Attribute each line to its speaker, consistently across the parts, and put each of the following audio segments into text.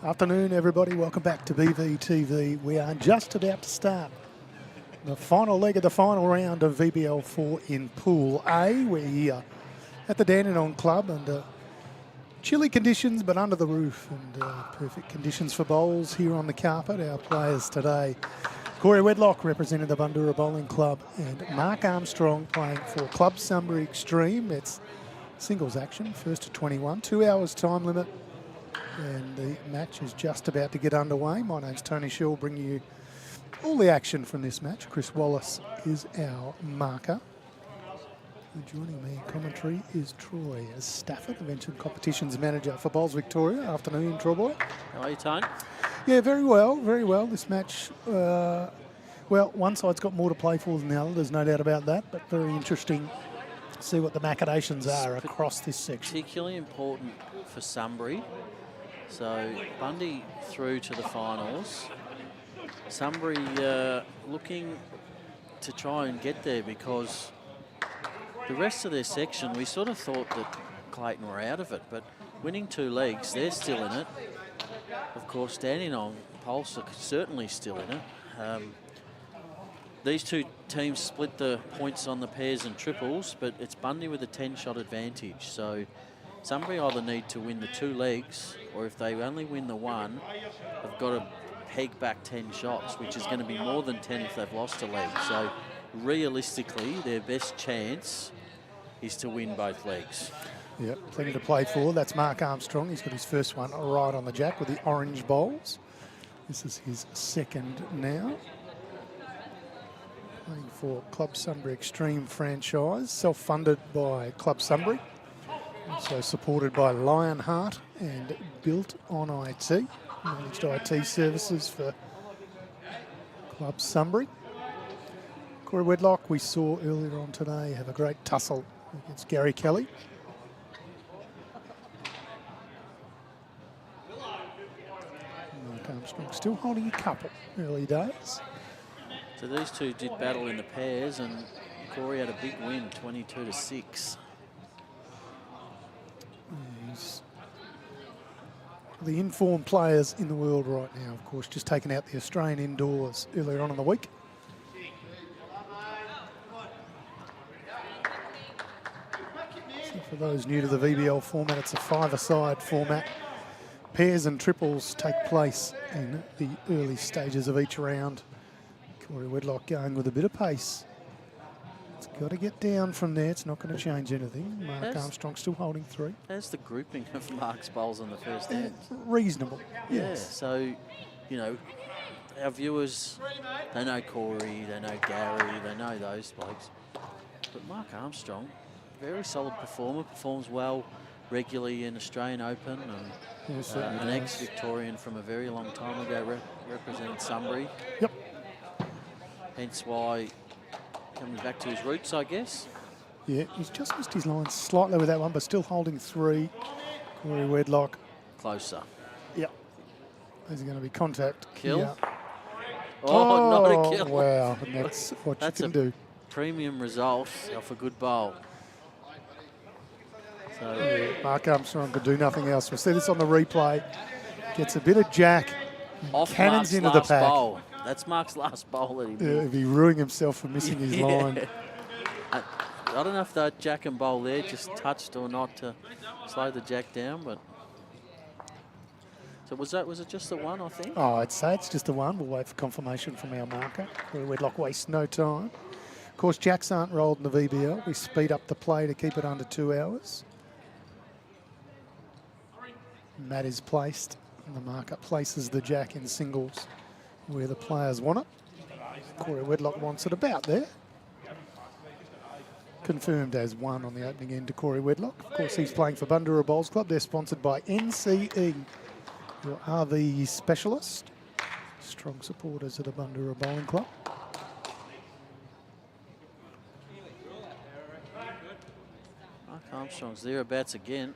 Speaker 1: Afternoon, everybody. Welcome back to BBVTV. We are just about to start the final leg of the final round of VBL4 in Pool A. We're here at the Dandenong Club under chilly conditions, but under the roof, and perfect conditions for bowls here on the carpet. Our players today: Corey Wedlock representing the Bundoora Bowling Club, and Mark Armstrong playing for Club Sunbury Xtreme. It's singles action, first to 21, 2 hours time limit. And the match is just about to get underway. My name's Tony Shaw, bringing you all the action from this match. Chris Wallace is our marker. And joining me in commentary is Troy Stafford, Events and Competitions Manager for Bowls Victoria. Afternoon, Troy boy.
Speaker 2: How are you, Tony?
Speaker 1: Yeah, very well, very well. This match, well, one side's got more to play for than the other, there's no doubt about that, but very interesting to see what the machinations are across this section.
Speaker 2: Particularly important for Sunbury. So Bundy through to the finals. Sunbury looking to try and get there, because the rest of their section, we sort of thought that Clayton were out of it, but winning 2 legs, they're still in it. Of course, Dandenong, Pulse are certainly still in it. These two teams split the points on the pairs and triples, but it's Bundy with a 10-shot advantage. So Sunbury either need to win the 2 legs, or if they only win the 1, they've got to peg back 10 shots, which is going to be more than 10 if they've lost a leg. So realistically, their best chance is to win both legs.
Speaker 1: Yep, plenty to play for. That's Mark Armstrong. He's got his first one right on the jack with the orange bowls. This is his second now. Playing for Club Sunbury Xtreme franchise, self-funded by Club Sunbury. Also supported by Lionheart and Built on IT, managed IT services for Club Sunbury. Corey Wedlock, we saw earlier on today, have a great tussle against Gary Kelly. Mark Armstrong still holding a couple, early days.
Speaker 2: So these two did battle in the pairs, and Corey had a big win, 22-6.
Speaker 1: The informed players in the world right now, of course, just taken out the Australian indoors earlier on in the week. So for those new to the VBL format, it's a 5-a-side format. Pairs and triples take place in the early stages of each round. Corey Wedlock going with a bit of pace. It's got to get down from there. It's not going to change anything. Mark Armstrong still holding 3.
Speaker 2: How's the grouping of Mark's bowls on the first end?
Speaker 1: Reasonable, yes.
Speaker 2: Yeah, so, you know, our viewers, they know Corey, they know Gary, they know those blokes. But Mark Armstrong, very solid performer, performs well regularly in Australian Open, and
Speaker 1: Yes,
Speaker 2: an ex-Victorian from a very long time ago represented Sunbury.
Speaker 1: Yep.
Speaker 2: Hence why coming back to his roots, I guess.
Speaker 1: Yeah, he's just missed his line slightly with that one, but still holding 3. Corey Wedlock.
Speaker 2: Closer.
Speaker 1: Yep. There's going to be contact.
Speaker 2: Kill.
Speaker 1: Yeah.
Speaker 2: Oh, not a kill.
Speaker 1: Wow, and that's what you can do.
Speaker 2: Premium result off a good bowl. So
Speaker 1: Mark Armstrong could do nothing else. We'll see this on the replay. Gets a bit of jack.
Speaker 2: Off
Speaker 1: Cannons
Speaker 2: Mark's
Speaker 1: into
Speaker 2: last
Speaker 1: the pack.
Speaker 2: bowl. That's Mark's last bowl that he missed.
Speaker 1: He'll be ruining himself for missing his line.
Speaker 2: I don't know if that jack and bowl there just touched or not to slow the jack down, but so was it just the 1, I think?
Speaker 1: Oh, I'd say it's just the 1. We'll wait for confirmation from our marker. Corey Wedlock wastes no time. Of course, jacks aren't rolled in the VBL. We speed up the play to keep it under 2 hours. Mat is placed, and the marker places the jack in singles where the players want it. Corey Wedlock wants it about there. Confirmed as 1 on the opening end to Corey Wedlock. Of course, he's playing for Bundoora Bowls Club. They're sponsored by NCE, your RV specialist. Strong supporters of the Bundoora Bowling Club.
Speaker 2: Mark Armstrong's thereabouts again.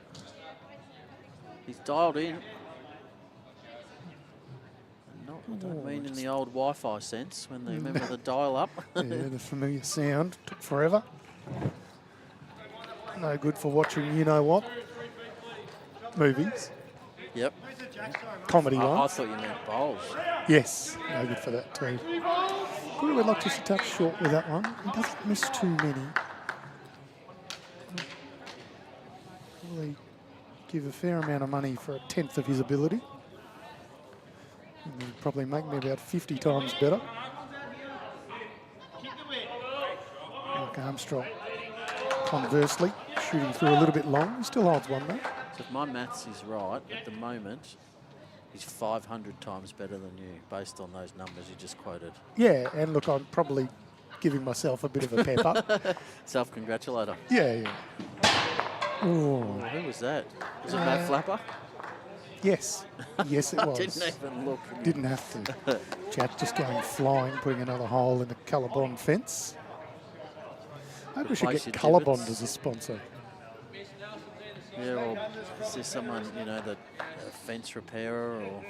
Speaker 2: He's dialed in. I don't mean in the old Wi-Fi sense, when they remember the dial-up.
Speaker 1: Yeah, the familiar sound. Took forever. No good for watching you-know-what movies.
Speaker 2: Yep.
Speaker 1: Comedy
Speaker 2: I
Speaker 1: one.
Speaker 2: thought you meant bowls.
Speaker 1: Yes, no good for that too. Corey Wedlock just a touch short with that one. He doesn't miss too many. Probably give a fair amount of money for a tenth of his ability. And he'd probably make me about 50 times better. Mark Armstrong, conversely, shooting through a little bit long. He still holds one though.
Speaker 2: So if my maths is right, at the moment, he's 500 times better than you, based on those numbers you just quoted.
Speaker 1: Yeah, and look, I'm probably giving myself a bit of a pep up.
Speaker 2: Self-congratulator.
Speaker 1: Yeah.
Speaker 2: Oh, who was that? Was it Matt Flapper?
Speaker 1: Yes. Yes, it was.
Speaker 2: Didn't even look.
Speaker 1: Didn't have to. Jack just going flying, putting another hole in the Colorbond fence. Maybe we should get Colorbond as a sponsor.
Speaker 2: Yeah, or is there someone, you know, that fence repairer or...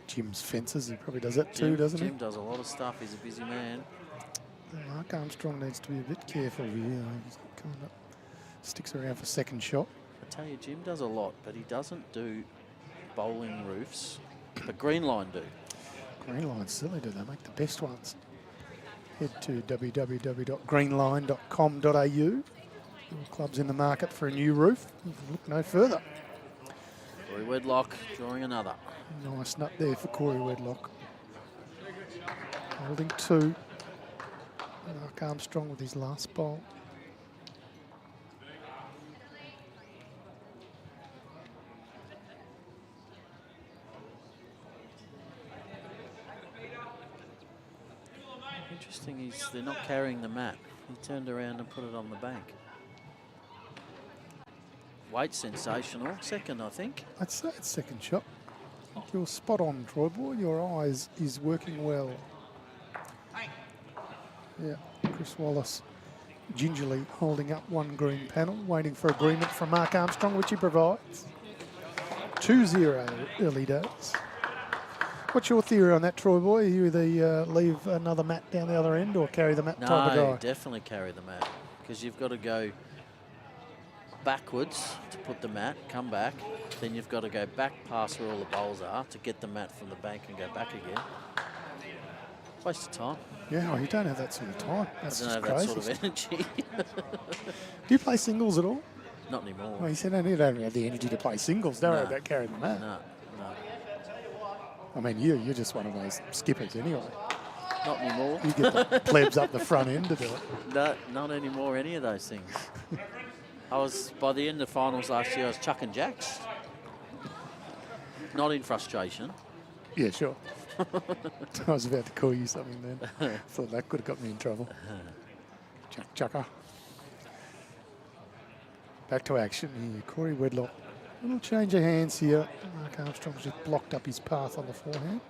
Speaker 1: Jim's fences, he probably does that too, doesn't he?
Speaker 2: Jim does a lot of stuff. He's a busy man.
Speaker 1: Mark Armstrong needs to be a bit careful here. He's coming up, sticks around for second shot.
Speaker 2: I tell you, Jim does a lot, but he doesn't do bowling roofs. But Green Line do.
Speaker 1: Green Line certainly do. They make the best ones. Head to www.greenline.com.au. Your club's in the market for a new roof. You can look no further.
Speaker 2: Corey Wedlock drawing another.
Speaker 1: Nice nut there for Corey Wedlock. Holding two. Mark Armstrong with his last bowl.
Speaker 2: Interesting is they're not carrying the mat. He turned around and put it on the bank. Weight sensational. Second, I think.
Speaker 1: I'd say it's second shot. You're spot on, Troy boy. Your eyes is working well. Yeah, Chris Wallace gingerly holding up one green panel, waiting for agreement from Mark Armstrong, which he provides. 2-0 early days. What's your theory on that, Troy boy? You either leave another mat down the other end or carry the mat type of guy?
Speaker 2: No, definitely carry the mat, because you've got to go backwards to put the mat, come back, then you've got to go back past where all the bowls are to get the mat from the bank and go back again. Waste of time.
Speaker 1: Yeah, well, you don't have that sort of time. That's
Speaker 2: I
Speaker 1: just
Speaker 2: don't have
Speaker 1: crazy.
Speaker 2: that sort of energy.
Speaker 1: Do you play singles at all?
Speaker 2: Not anymore.
Speaker 1: Well, you said, you don't have the energy to play singles. Don't worry about carrying the mat.
Speaker 2: No.
Speaker 1: I mean, you're just one of those skippers anyway.
Speaker 2: Not anymore.
Speaker 1: You get the plebs up the front end to do it.
Speaker 2: No, not anymore, any of those things. By the end of the finals last year, I was chucking jacks. Not in frustration.
Speaker 1: Yeah, sure. I was about to call you something then. Thought that could have got me in trouble. Chucker. Back to action here. Corey Wedlock. A little change of hands here. Mark Armstrong's just blocked up his path on the forehand.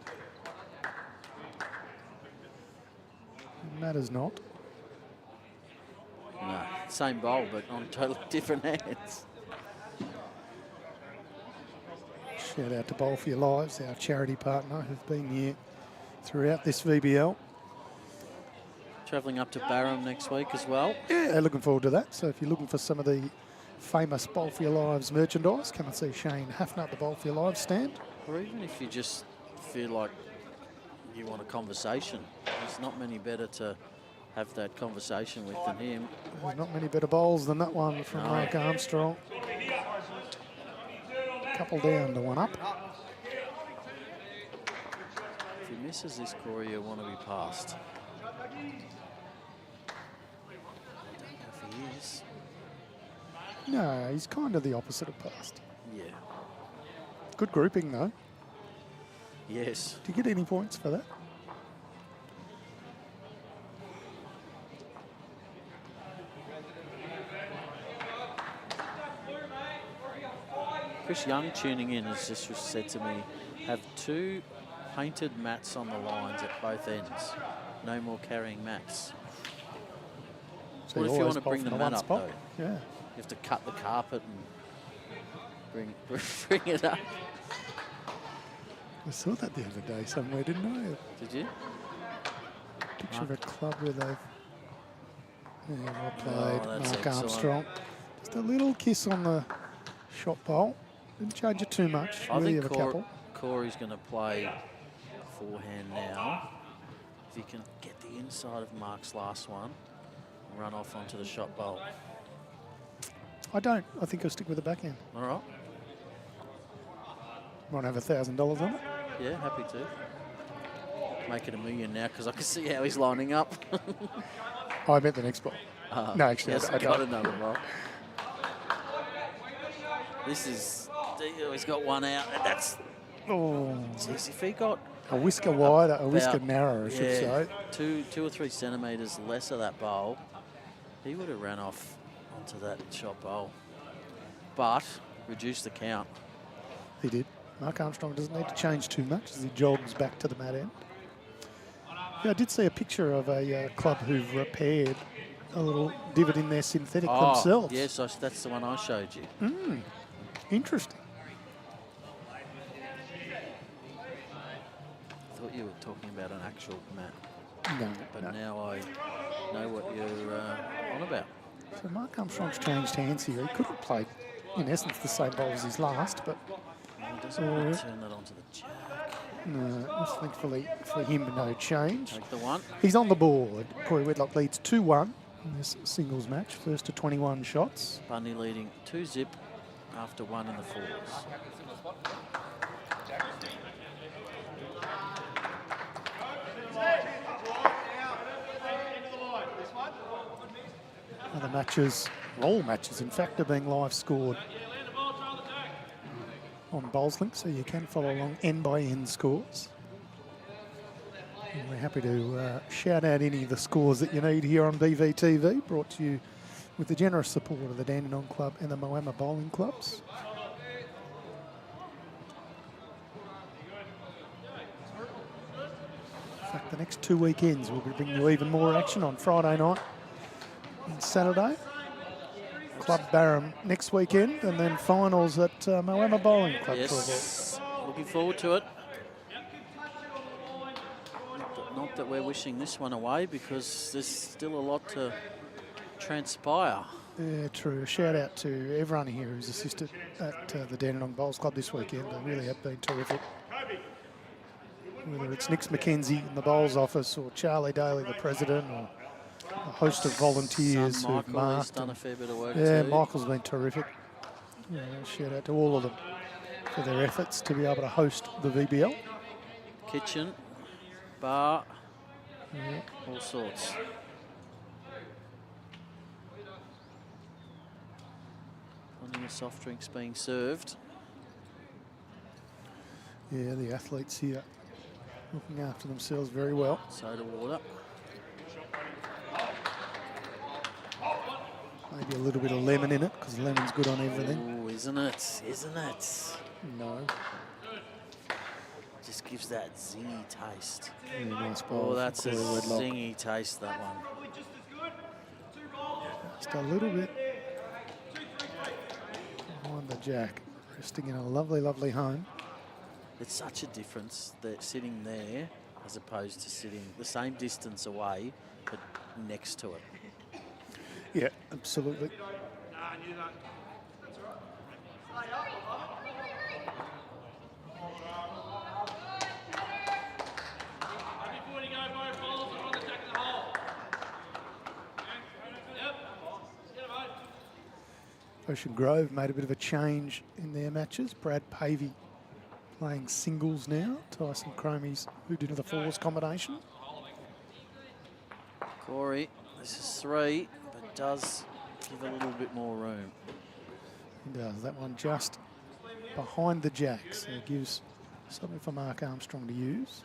Speaker 1: It matters not.
Speaker 2: No, same bowl, but on totally different hands.
Speaker 1: Shout out to Bowl for Your Lives, our charity partner who've been here throughout this VBL.
Speaker 2: Travelling up to Barham next week as well.
Speaker 1: Yeah, looking forward to that. So if you're looking for some of the famous Bowl for Your Lives merchandise, come and see Shane Hafner at the Bowl for Your Lives stand.
Speaker 2: Or even if you just feel like you want a conversation, there's not many better to have that conversation with than him.
Speaker 1: There's not many better bowls than that one from Mark Armstrong. Couple down to one up.
Speaker 2: If he misses this, Corey, he'll want to be passed. I don't know if he is.
Speaker 1: No, he's kind of the opposite of passed.
Speaker 2: Yeah.
Speaker 1: Good grouping though.
Speaker 2: Yes.
Speaker 1: Do you get any points for that?
Speaker 2: Chris Young tuning in has just said to me, have two painted mats on the lines at both ends. No more carrying mats.
Speaker 1: So
Speaker 2: What if you want to bring the mat up though?
Speaker 1: Yeah.
Speaker 2: You have to cut the carpet and bring it up.
Speaker 1: I saw that the other day somewhere, didn't I?
Speaker 2: Did you?
Speaker 1: Picture of a club where they've well played.
Speaker 2: Oh, that's
Speaker 1: Mark
Speaker 2: excellent.
Speaker 1: Armstrong. Just a little kiss on the shot bowl. Didn't change it too much.
Speaker 2: I
Speaker 1: Really
Speaker 2: think
Speaker 1: have a couple.
Speaker 2: Corey's going to play forehand now. If he can get the inside of Mark's last one and run off onto the shot bowl.
Speaker 1: I don't. I think I'll stick with the backhand.
Speaker 2: All right.
Speaker 1: Might have $1,000 on it.
Speaker 2: Yeah, happy to. Make it $1 million now because I can see how he's lining up.
Speaker 1: Oh, I meant the next ball. No, actually,
Speaker 2: yes,
Speaker 1: I
Speaker 2: got
Speaker 1: don't.
Speaker 2: another ball. This is, he's got one out, and that's,
Speaker 1: Oh,
Speaker 2: geez, if he got
Speaker 1: a whisker wider, a whisker narrower, I should say.
Speaker 2: 2 or 3 centimetres less of that bowl, he would have ran off onto that shot bowl. But reduced the count.
Speaker 1: He did. Mark Armstrong doesn't need to change too much as he jogs back to the mat end. Yeah, I did see a picture of a club who've repaired a little divot in their synthetic themselves.
Speaker 2: Yes, that's the one I showed you.
Speaker 1: Interesting.
Speaker 2: I thought you were talking about an actual mat,
Speaker 1: No,
Speaker 2: but
Speaker 1: no.
Speaker 2: now I know what you're on about.
Speaker 1: So Mark Armstrong's changed hands here. He could have played, in essence, the same bowl as his last, but
Speaker 2: He doesn't want to turn that onto the jack.
Speaker 1: no, thankfully for him, no change.
Speaker 2: Take the one.
Speaker 1: He's on the board. Corey Wedlock leads 2-1 in this singles match, first to 21 shots.
Speaker 2: Bundy leading 2-zip after 1 in the fours.
Speaker 1: Other matches, all matches in fact, are being live scored on BowlsLink, so you can follow along end by end scores. And we're happy to shout out any of the scores that you need here on BVTV, brought to you with the generous support of the Dandenong Club and the Moama Bowling Clubs. In fact, the next 2 weekends we'll be bringing you even more action on Friday night and Saturday. Club Barham next weekend, and then finals at Moama Bowling Club.
Speaker 2: Yes, looking forward to it. Not that we're wishing this one away because there's still a lot to transpire.
Speaker 1: Yeah, true. A shout out to everyone here who's assisted at the Dandenong Bowls Club this weekend. They really have been terrific. Whether it's Nix McKenzie in the Bowls office or Charlie Daly, the president, or a host of volunteers
Speaker 2: Son
Speaker 1: who've
Speaker 2: Michael, he's
Speaker 1: marked.
Speaker 2: done a fair bit of work
Speaker 1: Yeah,
Speaker 2: too.
Speaker 1: Michael's been terrific. Yeah, shout out to all of them for their efforts to be able to host the VBL.
Speaker 2: Kitchen, bar,
Speaker 1: Yeah.
Speaker 2: all sorts. Plenty of soft drinks being served.
Speaker 1: Yeah, the athletes here looking after themselves very well.
Speaker 2: Soda water.
Speaker 1: Maybe a little bit of lemon in it because lemon's good on everything.
Speaker 2: Oh, isn't it? Isn't it?
Speaker 1: No.
Speaker 2: Just gives that zingy taste.
Speaker 1: Yeah, nice bowl
Speaker 2: Oh,
Speaker 1: from
Speaker 2: that's a
Speaker 1: Corey Wedlock.
Speaker 2: zingy taste, that one.
Speaker 1: Just a little bit behind the jack. Resting in a lovely, lovely home.
Speaker 2: It's such a difference that sitting there as opposed to sitting the same distance away, but next to it.
Speaker 1: Yeah, absolutely. Ocean Grove made a bit of a change in their matches. Brad Pavey playing singles now. Tyson Cromie's moved into the fours combination.
Speaker 2: Corey, this is 3, but does give a little bit more room.
Speaker 1: He does. That one just behind the jack, so it gives something for Mark Armstrong to use,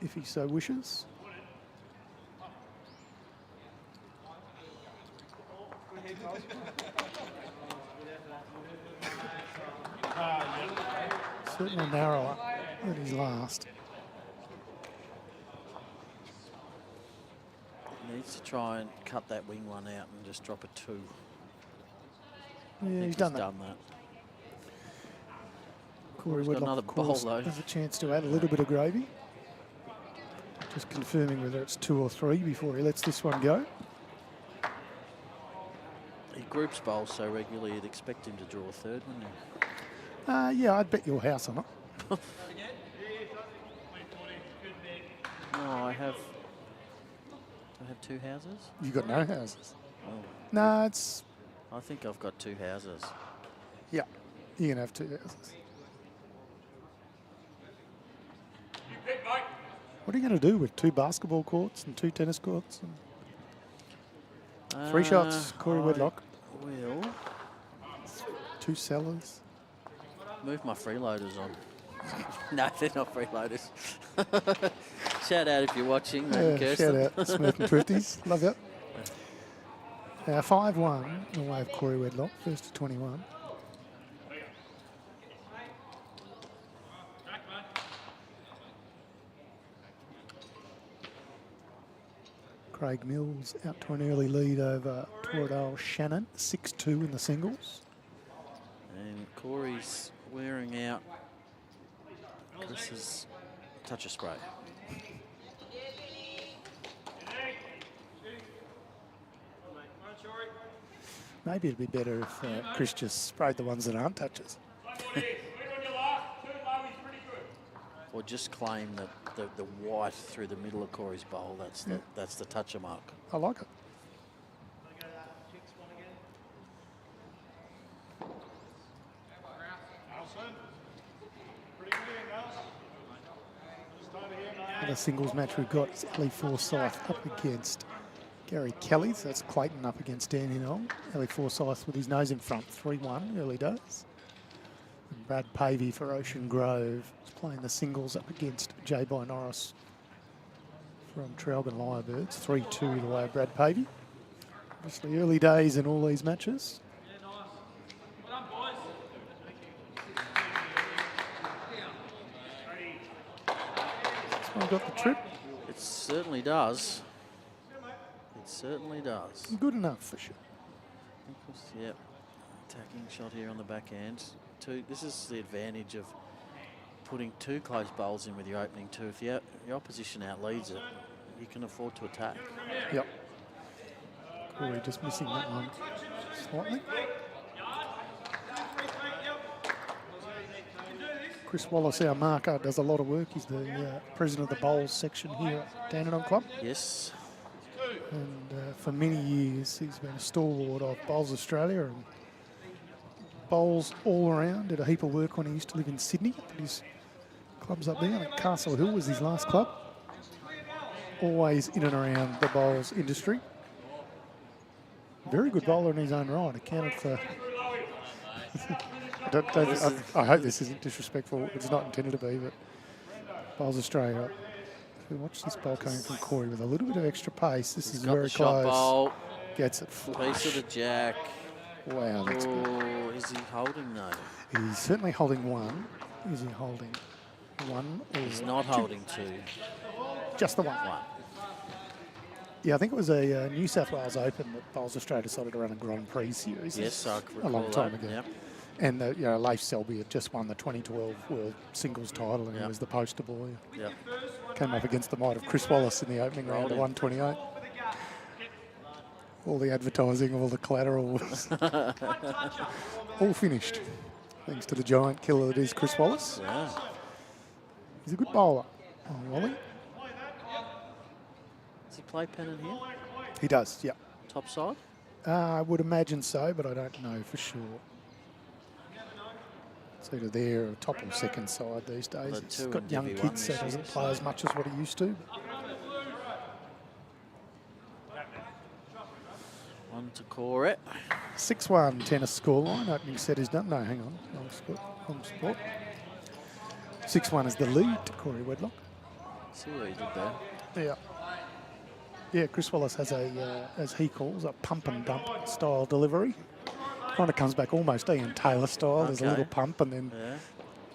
Speaker 1: if he so wishes. Certainly narrower than his last.
Speaker 2: Needs to try and cut that wing one out and just drop a 2.
Speaker 1: Yeah, he's done that. Corey
Speaker 2: He's got
Speaker 1: Wedlock,
Speaker 2: another
Speaker 1: of course,
Speaker 2: bowl, though.
Speaker 1: has a chance to add a little bit of gravy. Just confirming whether it's 2 or 3 before he lets this one go.
Speaker 2: He groups bowls so regularly, you'd expect him to draw a third, wouldn't you?
Speaker 1: Yeah, I'd bet your house on it.
Speaker 2: No, I have two houses.
Speaker 1: You've got no houses.
Speaker 2: Oh,
Speaker 1: No, it's...
Speaker 2: I think I've got two houses.
Speaker 1: Yeah, you can have two houses. What are you going to do with 2 basketball courts and 2 tennis courts? And 3 shots, Corey Wedlock.
Speaker 2: Will
Speaker 1: 2 cellars.
Speaker 2: move my freeloaders on. No, they're not freeloaders. Shout out if you're watching, Kirsten.
Speaker 1: Shout out, Smith and Twifties. Love it. 5-1 in the way of Corey Wedlock, first to 21. Craig Mills out to an early lead over Toradale Shannon, 6-2 in the singles.
Speaker 2: And Corey's wearing out Chris's touch of spray.
Speaker 1: Maybe it'd be better if Chris just sprayed the ones that aren't touches.
Speaker 2: Or just claim that the white through the middle of Corey's bowl, that's the toucher mark.
Speaker 1: I like it. The singles match we've got is Ellie Forsyth up against Gary Kelly. So that's Clayton up against Dandenong. Ellie Forsyth with his nose in front, 3-1, early days. And Brad Pavey for Ocean Grove is playing the singles up against J. By Norris from Traralgon Lyrebirds, 3-2 the way of Brad Pavey. Obviously early days in all these matches. I've got the trip.
Speaker 2: It certainly does. It certainly does.
Speaker 1: Good enough for sure.
Speaker 2: Yep. Attacking shot here on the backhand. This is the advantage of putting 2 close bowls in with your opening 2. If your opposition outleads it, you can afford to attack.
Speaker 1: Yep. Corey just missing that one slightly. Chris Wallace, our marker, does a lot of work. He's the president of the bowls section here at Dandenong Club.
Speaker 2: Yes.
Speaker 1: And for many years, he's been a stalwart of Bowls Australia and bowls all around. Did a heap of work when he used to live in Sydney. But his club's up there. I think Castle Hill was his last club. Always in and around the bowls industry. Very good bowler in his own right. Accounted for... I hope this isn't disrespectful. It's not intended to be, but Bowls Australia. If we watch this bowl coming from Corey with a little bit of extra pace, this is very close.
Speaker 2: Bowl.
Speaker 1: Gets it flush.
Speaker 2: Piece of the jack.
Speaker 1: Wow, that's good.
Speaker 2: Is he holding though?
Speaker 1: He's certainly holding one. Is he holding one? Or
Speaker 2: He's not holding 2.
Speaker 1: Just the one. Yeah, I think it was a New South Wales Open that Bowls Australia decided to run a Grand Prix series.
Speaker 2: Yes, I recall
Speaker 1: a long time ago.
Speaker 2: Yep.
Speaker 1: And Leif Selby had just won the 2012 World Singles title, and he was the poster boy.
Speaker 2: Yep.
Speaker 1: Came up against the might of Chris Wallace in the opening round of 128. All the advertising, all the collateral was all finished, thanks to the giant killer that is Chris Wallace.
Speaker 2: Yeah.
Speaker 1: He's a good bowler. Oh, Wally.
Speaker 2: Does he play Pennant here?
Speaker 1: He does, yeah.
Speaker 2: Top side?
Speaker 1: I would imagine so, but I don't know for sure. It's either there or top or second side these days. He's got young kids, so he doesn't play as much as what he used to.
Speaker 2: 1 to Corey.
Speaker 1: 6-1 tennis scoreline. Opening set is done. No, hang on. Wrong spot. 6-1 is the lead to Corey Wedlock.
Speaker 2: See what he did there.
Speaker 1: Yeah. Yeah, Chris Wallace has a, as he calls, a pump and dump style delivery. Kind of comes back almost Ian Taylor style. There's a little pump and then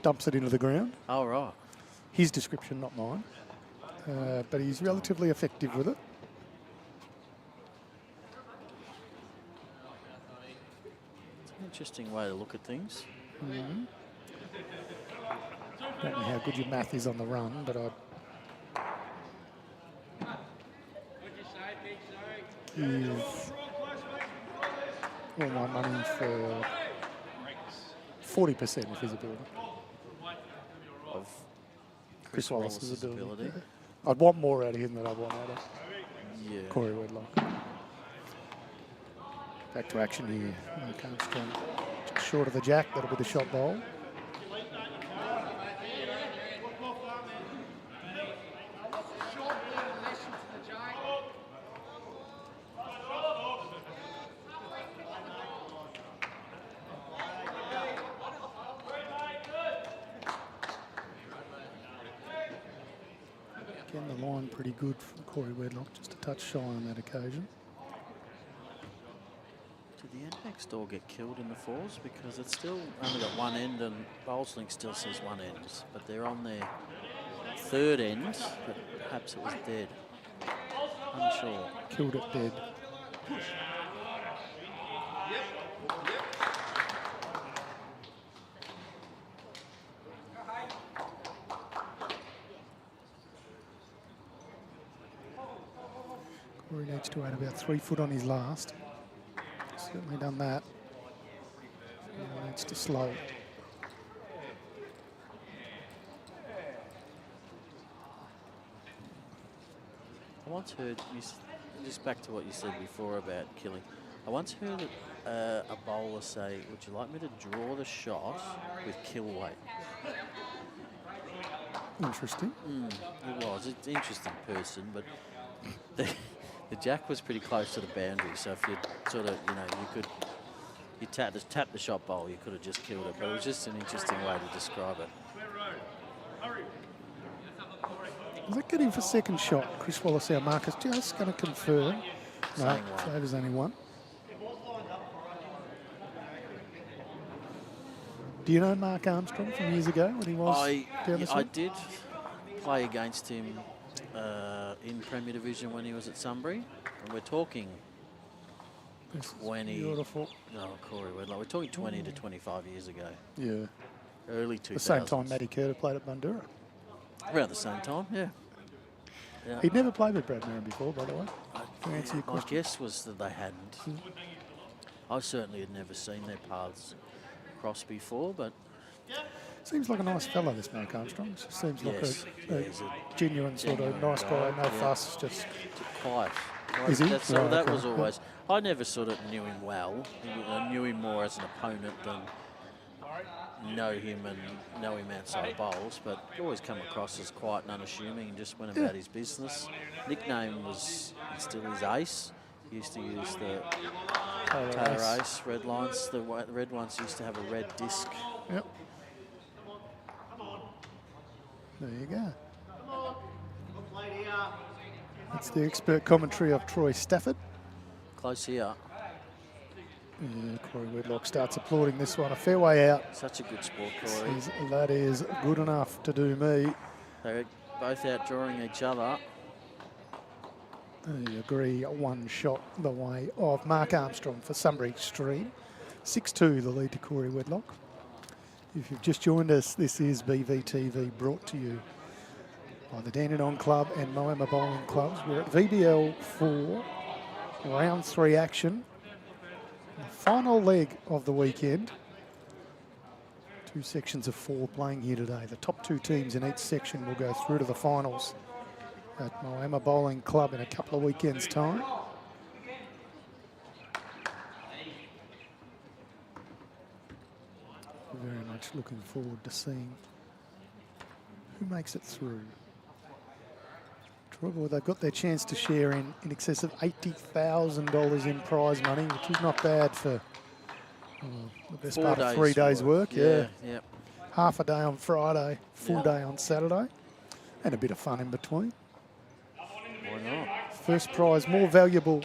Speaker 1: dumps it into the ground.
Speaker 2: Oh, right.
Speaker 1: His description, not mine. But he's relatively effective with it.
Speaker 2: It's an interesting way to look at things.
Speaker 1: Mm-hmm. Don't know how good your math is on the run, but I'd give all my money for 40% of his ability.
Speaker 2: Of
Speaker 1: Chris Wallace's ability.
Speaker 2: ability.
Speaker 1: Yeah. I'd want more out of him than I'd want out of
Speaker 2: Yeah.
Speaker 1: Corey Wedlock. Back to action here. Armstrong just short of the jack. That'll be the shot bowl. Again, the line pretty good from Corey Wedlock, just a touch shy on that occasion.
Speaker 2: Did the end next door get killed in the fours? Because it's still only got one end and Bowlslink still says one end, but they're on their third end, but perhaps it was dead. Unsure.
Speaker 1: Killed it dead. Corey needs to add about 3 foot on his last. Certainly done that. Now needs to slow.
Speaker 2: I once heard, just back to what you said before about killing, I once heard a bowler say, would you like me to draw the shot with kill weight?
Speaker 1: Interesting.
Speaker 2: It was. It's an interesting person, but the jack was pretty close to the boundary, so if you sort of, you tap the shot bowl, you could have just killed it, but it was just an interesting way to describe it.
Speaker 1: Does that get him for second shot? Chris Wallace, our marker's just going to confirm. No,
Speaker 2: Saying one.
Speaker 1: favours only one. Do you know Mark Armstrong from years ago when he was down the
Speaker 2: I did play against him in Premier Division when he was at Sunbury, and we're talking
Speaker 1: Beautiful.
Speaker 2: No, Corey Wedlock. We're talking 20 to 25 years ago.
Speaker 1: Yeah.
Speaker 2: Early 2000s.
Speaker 1: The same time Matty Curter played at Bundoora.
Speaker 2: Around the same time, yeah.
Speaker 1: He'd never played with Brad Merrin before, by the way.
Speaker 2: My guess was that they hadn't. I certainly had never seen their paths cross before, but...
Speaker 1: Seems like a nice fellow, this Mark Armstrong. Seems like
Speaker 2: Yes,
Speaker 1: a genuine sort of nice guy, no fuss, just...
Speaker 2: Quiet.
Speaker 1: Is he?
Speaker 2: That
Speaker 1: Okay.
Speaker 2: was always... I never sort of knew him well. I knew him more as an opponent than know him outside bowls, but he always come across as quiet and unassuming and just went about his business. Nickname was still his Ace. He used to use the Taylor Ace red lines. The red ones used to have a red disc.
Speaker 1: Yep. There you go. That's the expert commentary of Troy Stafford.
Speaker 2: Close here.
Speaker 1: Yeah, Corey Wedlock starts applauding this one. A fair way out.
Speaker 2: Such a good sport, Corey.
Speaker 1: That is good enough to do me.
Speaker 2: They're both out drawing each other.
Speaker 1: I agree, one shot the way of Mark Armstrong for Sunbury Xtreme. 6-2, the lead to Corey Wedlock. If you've just joined us, this is BVTV, brought to you by the Dandenong Club and Moama Bowling Clubs. We're at VBL4, round 3 action. The final leg of the weekend. 2 sections of 4 playing here today. The top 2 teams in each section will go through to the finals at Moama Bowling Club in a couple of weekends' time. Very much looking forward to seeing who makes it through. Well, they've got their chance to share in excess of $80,000 in prize money, which is not bad for the best part of 3 days' work. Yeah.
Speaker 2: Yep.
Speaker 1: Half a day on Friday, full day on Saturday, and a bit of fun in between.
Speaker 2: Why not?
Speaker 1: First prize more valuable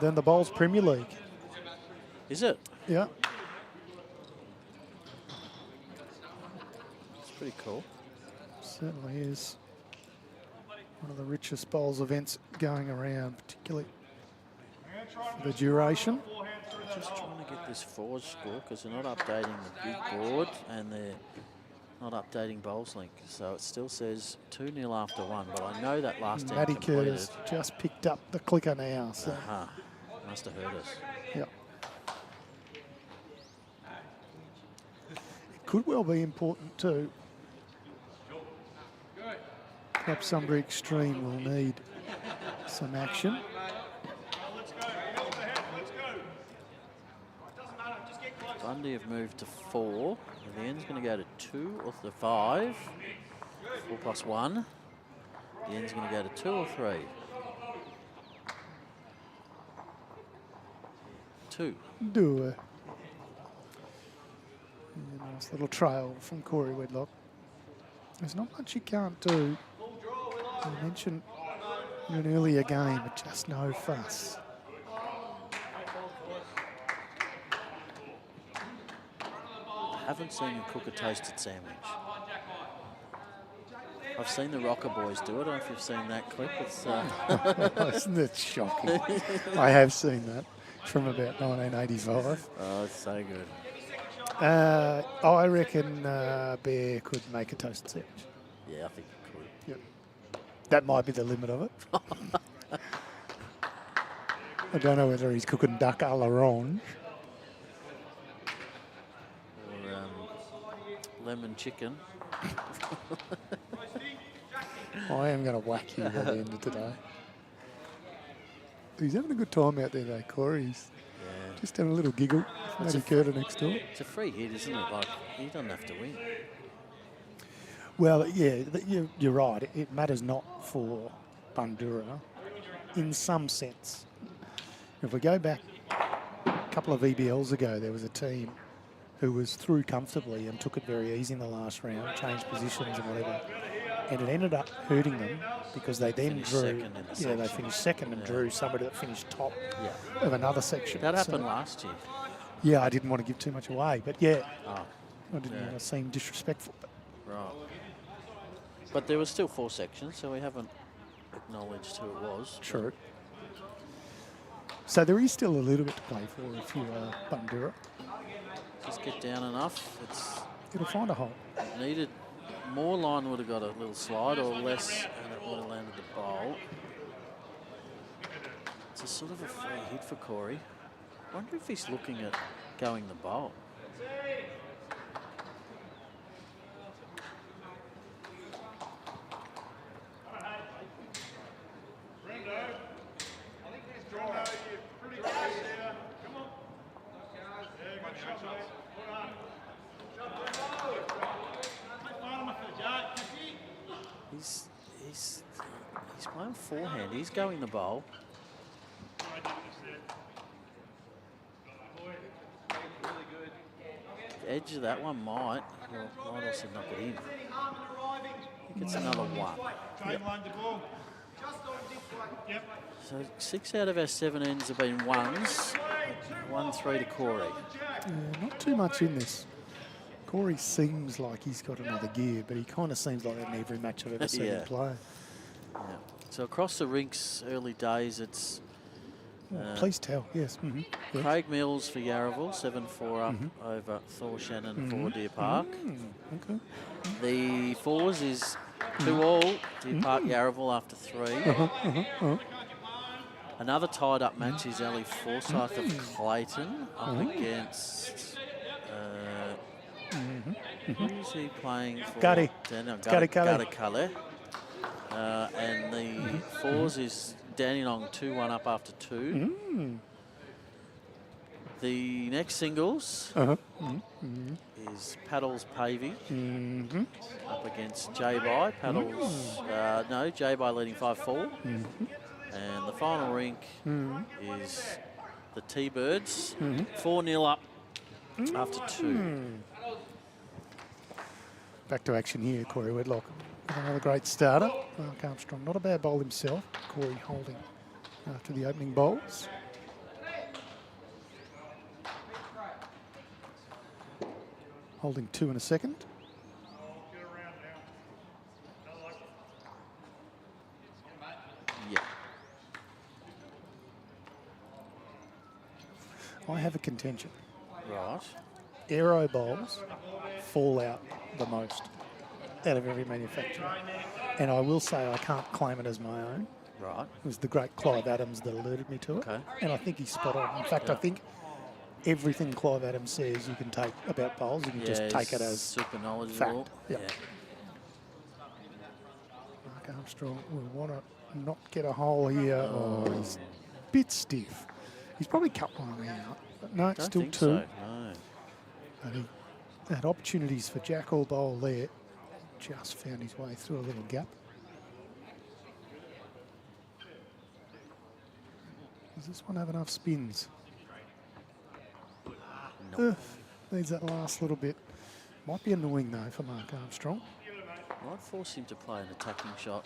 Speaker 1: than the Bowls Premier League.
Speaker 2: Is it?
Speaker 1: Yeah.
Speaker 2: It's pretty cool.
Speaker 1: Certainly is. One of the richest bowls events going around, particularly for the duration.
Speaker 2: Just trying to get this forward score because they're not updating the big board and they're not updating Bowlslink. So it still says 2-0 after 1, but I know that last end
Speaker 1: Matty
Speaker 2: completed.
Speaker 1: Curtis just picked up the clicker now. So.
Speaker 2: Must have heard us.
Speaker 1: Yep. could well be important too. Perhaps Sunbury Xtreme will need some action.
Speaker 2: Bundy have moved to 4. The end's going to go to 2 or 5. 4 plus 1. The end's going to go to 2 or 3. 2.
Speaker 1: Do a nice little trail from Corey Wedlock. There's not much you can't do. I mentioned in an earlier game, but just no fuss.
Speaker 2: I haven't seen him cook a toasted sandwich. I've seen the Rocker Boys do it. I don't know if you've seen that clip. It's,
Speaker 1: Isn't it shocking? I have seen that from about 1985.
Speaker 2: oh, it's so good.
Speaker 1: I reckon Bear could make a toasted sandwich.
Speaker 2: Yeah, I think he could.
Speaker 1: Yep. That might be the limit of it. I don't know whether he's cooking duck a l'orange.
Speaker 2: Or lemon chicken.
Speaker 1: I am going to whack you by the end of today. He's having a good time out there though, Corey. He's just having a little giggle. Maybe Curta next door.
Speaker 2: It's a free hit, isn't it? Like, he doesn't have to win.
Speaker 1: Well, yeah, you're right. It matters not for Bundoora in some sense. If we go back a couple of VBLs ago, there was a team who was through comfortably and took it very easy in the last round, changed positions and whatever. And it ended up hurting them because they then drew. Yeah, they finished second and drew somebody that finished top of another section.
Speaker 2: That happened last year.
Speaker 1: Yeah, I didn't want to give too much away, but yeah,
Speaker 2: Oh,
Speaker 1: I didn't want to seem disrespectful. But
Speaker 2: right. But there was still 4 sections, so we haven't acknowledged who it was.
Speaker 1: true. So there is still a little bit to play for if you are Bundoora.
Speaker 2: Just get down enough.
Speaker 1: It'll find a hole.
Speaker 2: Needed more line, would have got a little slide, or less, and it would have landed the bowl. It's a sort of a free hit for Corey. I wonder if he's looking at going the bowl. He's playing forehand. He's going the bowl. The edge of that one might also knock it in. I think it's another 1. Yep. So 6 out of our 7 ends have been 1s. 1-3 to Corey.
Speaker 1: Yeah, not too much in this. Corey seems like he's got another gear, but he kind of seems like that in every match I've ever seen him play.
Speaker 2: Yeah. So across the rinks, early days, it's...
Speaker 1: please tell, yes. Yes.
Speaker 2: Craig Mills for Yarraville, 7-4 up over Thor Shannon for Deer Park.
Speaker 1: Okay.
Speaker 2: The 4s is 2-all, Deer Park Yarraville after 3. Another tied up match is Ali Forsyth of Clayton up against... who's he playing for?
Speaker 1: Gutty.
Speaker 2: Gutty Cully. And the 4s is Dandenong 2-1 up after 2. The next singles is Paddles Pavey up against J-By. Paddles, no, J-By leading 5-4. And the final rink is the T-Birds, 4-0 up after 2. Back
Speaker 1: to action here, Corey Wedlock. Another great starter. Mark Armstrong, not a bad bowl himself. Corey holding after the opening bowls. Holding 2 in a second.
Speaker 2: Yeah.
Speaker 1: I have a contention.
Speaker 2: Right.
Speaker 1: Aero bowls fall out the most out of every manufacturer. And I will say I can't claim it as my own.
Speaker 2: Right.
Speaker 1: It was the great Clive Adams that alerted me to it.
Speaker 2: Okay.
Speaker 1: And I think he's spot on. In fact, I think everything Clive Adams says you can take about bowls, you can just take it as
Speaker 2: super knowledgeable.
Speaker 1: fact. Yep.
Speaker 2: Yeah.
Speaker 1: Mark Armstrong will want to not get a hole here. Oh, he's a bit stiff. He's probably cut one out, but no,
Speaker 2: Don't
Speaker 1: still
Speaker 2: think
Speaker 1: two.
Speaker 2: so, no.
Speaker 1: And he had opportunities for jack or bowl there. Just found his way through a little gap. Does this one have enough spins?
Speaker 2: Nope.
Speaker 1: Needs that last little bit. Might be annoying though for Mark Armstrong.
Speaker 2: Might force him to play an attacking shot.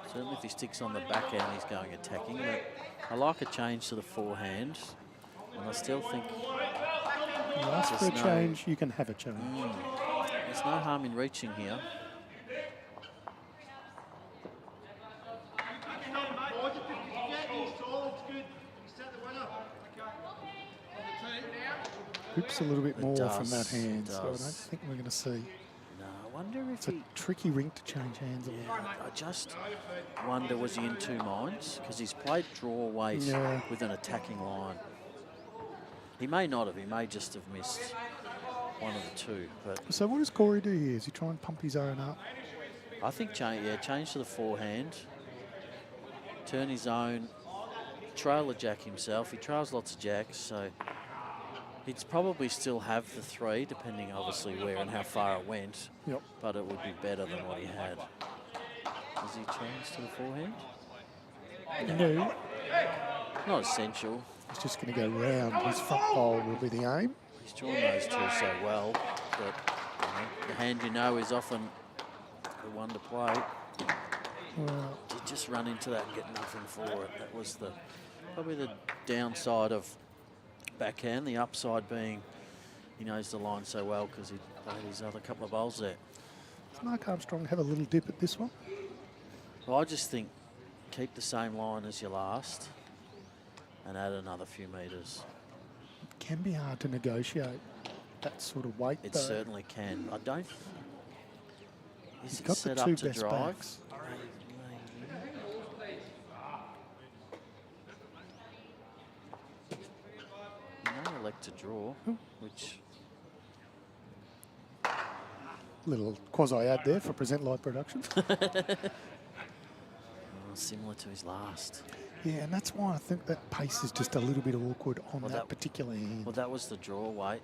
Speaker 2: Certainly if he sticks on the back end, he's going attacking. But I like a change to the forehand. And I still think
Speaker 1: You ask for a change, you can have a change.
Speaker 2: there's no harm in reaching here.
Speaker 1: Hoops a little bit more from that
Speaker 2: does,
Speaker 1: hand, so I don't
Speaker 2: does.
Speaker 1: think we're going to see.
Speaker 2: No, I wonder if
Speaker 1: It's a
Speaker 2: he...
Speaker 1: tricky rink to change hands on.
Speaker 2: Yeah, I just wonder, was he in two minds? Because he's played draw weight
Speaker 1: Yeah.
Speaker 2: with an attacking line. He may not have. He may just have missed one of the two. But
Speaker 1: So what does Corey do here? Is he try and pump his own up?
Speaker 2: I think change to the forehand. Turn his own. Trail a jack himself. He trails lots of jacks, so he'd probably still have the three, depending obviously where and how far it went.
Speaker 1: Yep.
Speaker 2: But it would be better than what he had. Does he change to the forehand?
Speaker 1: No.
Speaker 2: Not essential.
Speaker 1: He's just going to go round. His front bowl will be the aim.
Speaker 2: He's drawn those two so well, but the hand you know is often the one to play.
Speaker 1: Well,
Speaker 2: To just run into that and get nothing for it. That was probably the downside of backhand. The upside being he knows the line so well because he played his other couple of bowls there.
Speaker 1: does Mark Armstrong have a little dip at this one?
Speaker 2: Well, I just think keep the same line as your last and add another few metres.
Speaker 1: It can be hard to negotiate that sort of weight.
Speaker 2: It
Speaker 1: though.
Speaker 2: certainly can. I don't. Is
Speaker 1: He's
Speaker 2: it
Speaker 1: got the
Speaker 2: set
Speaker 1: two
Speaker 2: up to
Speaker 1: best
Speaker 2: drive?
Speaker 1: backs.
Speaker 2: No, elect to draw, which
Speaker 1: Little quasi-ad there for Present Live Productions.
Speaker 2: similar to his last.
Speaker 1: Yeah, and that's why I think that pace is just a little bit awkward on that particular hand.
Speaker 2: Well, that was the draw weight.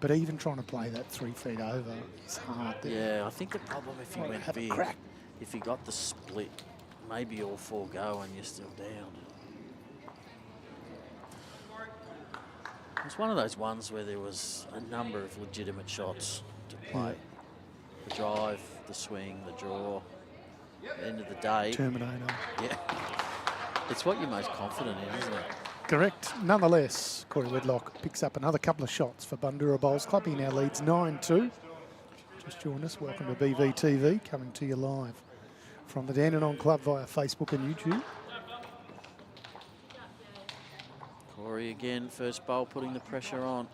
Speaker 1: But even trying to play that 3 feet over is hard. There.
Speaker 2: Yeah, I think the problem if he
Speaker 1: Might
Speaker 2: went
Speaker 1: have a
Speaker 2: big,
Speaker 1: crack.
Speaker 2: if he got the split, maybe all four go and you're still down. It was one of those ones where there was a number of legitimate shots to play. The drive, the swing, the draw. At the end of the day,
Speaker 1: Terminator.
Speaker 2: yeah, it's what you're most confident in, isn't it?
Speaker 1: Correct. Nonetheless, Corey Wedlock picks up another couple of shots for Bundoora Bowls Club. He now leads 9-2. Just joined us. Welcome to BBVTV, coming to you live from the Dandenong Club via Facebook and YouTube.
Speaker 2: Corey again, first bowl, putting the pressure on.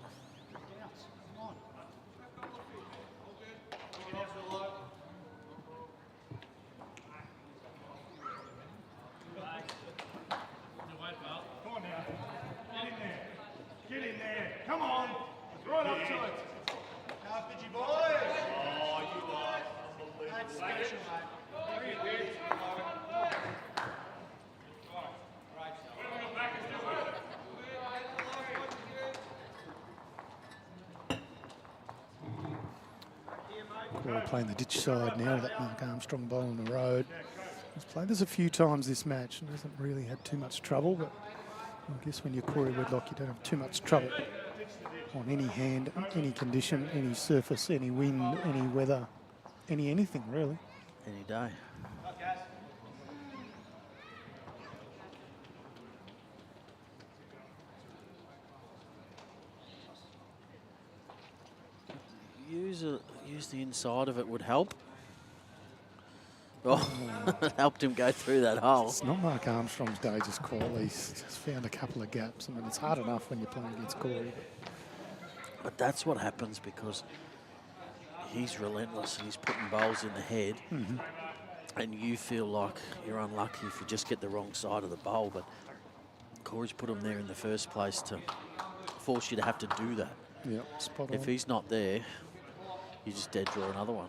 Speaker 3: Get in there. Come on. Right up to it. Carpage boy. Oh, you are unbelievable. That's special, mate.
Speaker 1: Corey playing the ditch side now with that Mark Armstrong bowl on the road. He's played this a few times this match and hasn't really had too much trouble, but I guess when you're Corey Wedlock, you don't have too much trouble on any hand, any condition, any surface, any wind, any weather, anything really.
Speaker 2: Any day. Use the inside of it would help. Oh, it helped him go through that hole.
Speaker 1: It's not Mark Armstrong's day just call. He's just found a couple of gaps. I mean, it's hard enough when you're playing against Corey.
Speaker 2: But that's what happens because he's relentless and he's putting bowls in the head. And you feel like you're unlucky if you just get the wrong side of the bowl. But Corey's put him there in the first place to force you to have to do that.
Speaker 1: Yeah, spot on.
Speaker 2: If he's not there, you just dead draw another one.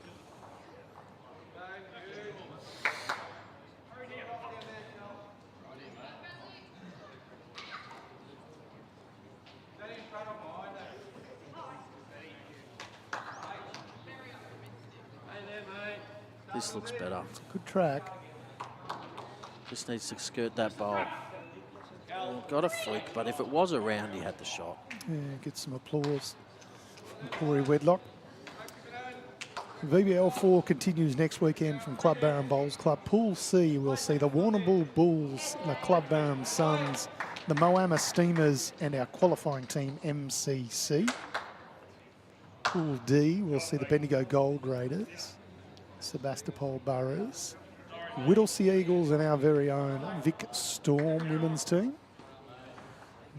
Speaker 2: This looks better.
Speaker 1: Good track.
Speaker 2: Just needs to skirt that bowl. Got a flick, but if it was around, he had the shot.
Speaker 1: Yeah, get some applause from Corey Wedlock. VBL4 continues next weekend from Club Barham Bowls Club. Pool C will see the Warrnambool Bulls, the Club Barham Suns, the Moama Steamers and our qualifying team MCC. Pool D will see the Bendigo Gold Raiders, Sebastopol Boroughs, Whittlesea Eagles and our very own Vic Storm women's team.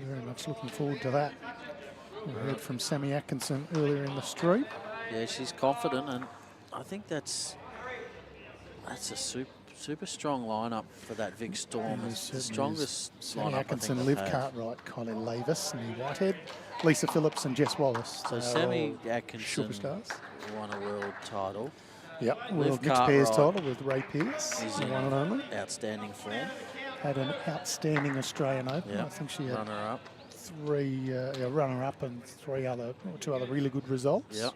Speaker 1: Very much looking forward to that. We heard from Sammy Atkinson earlier in the street.
Speaker 2: Yeah, she's confident, and I think that's a super strong lineup for that Vic Storm. It's the strongest
Speaker 1: Sammy
Speaker 2: lineup
Speaker 1: Atkinson,
Speaker 2: I think
Speaker 1: Liv
Speaker 2: they've had.
Speaker 1: Cartwright, Kylie Lavis, Lee Whitehead, Lisa Phillips and Jess Wallace.
Speaker 2: So
Speaker 1: They are
Speaker 2: Sammy
Speaker 1: all
Speaker 2: Atkinson
Speaker 1: superstars.
Speaker 2: won a world title.
Speaker 1: Yep,
Speaker 2: Liv
Speaker 1: world mixed pairs
Speaker 2: Cartwright
Speaker 1: title with Ray Pearce,
Speaker 2: is
Speaker 1: the
Speaker 2: in
Speaker 1: one and only.
Speaker 2: outstanding form.
Speaker 1: Had an outstanding Australian Open.
Speaker 2: Yeah,
Speaker 1: I think she had
Speaker 2: runner-up.
Speaker 1: runner-up and two other really good results.
Speaker 2: Yep.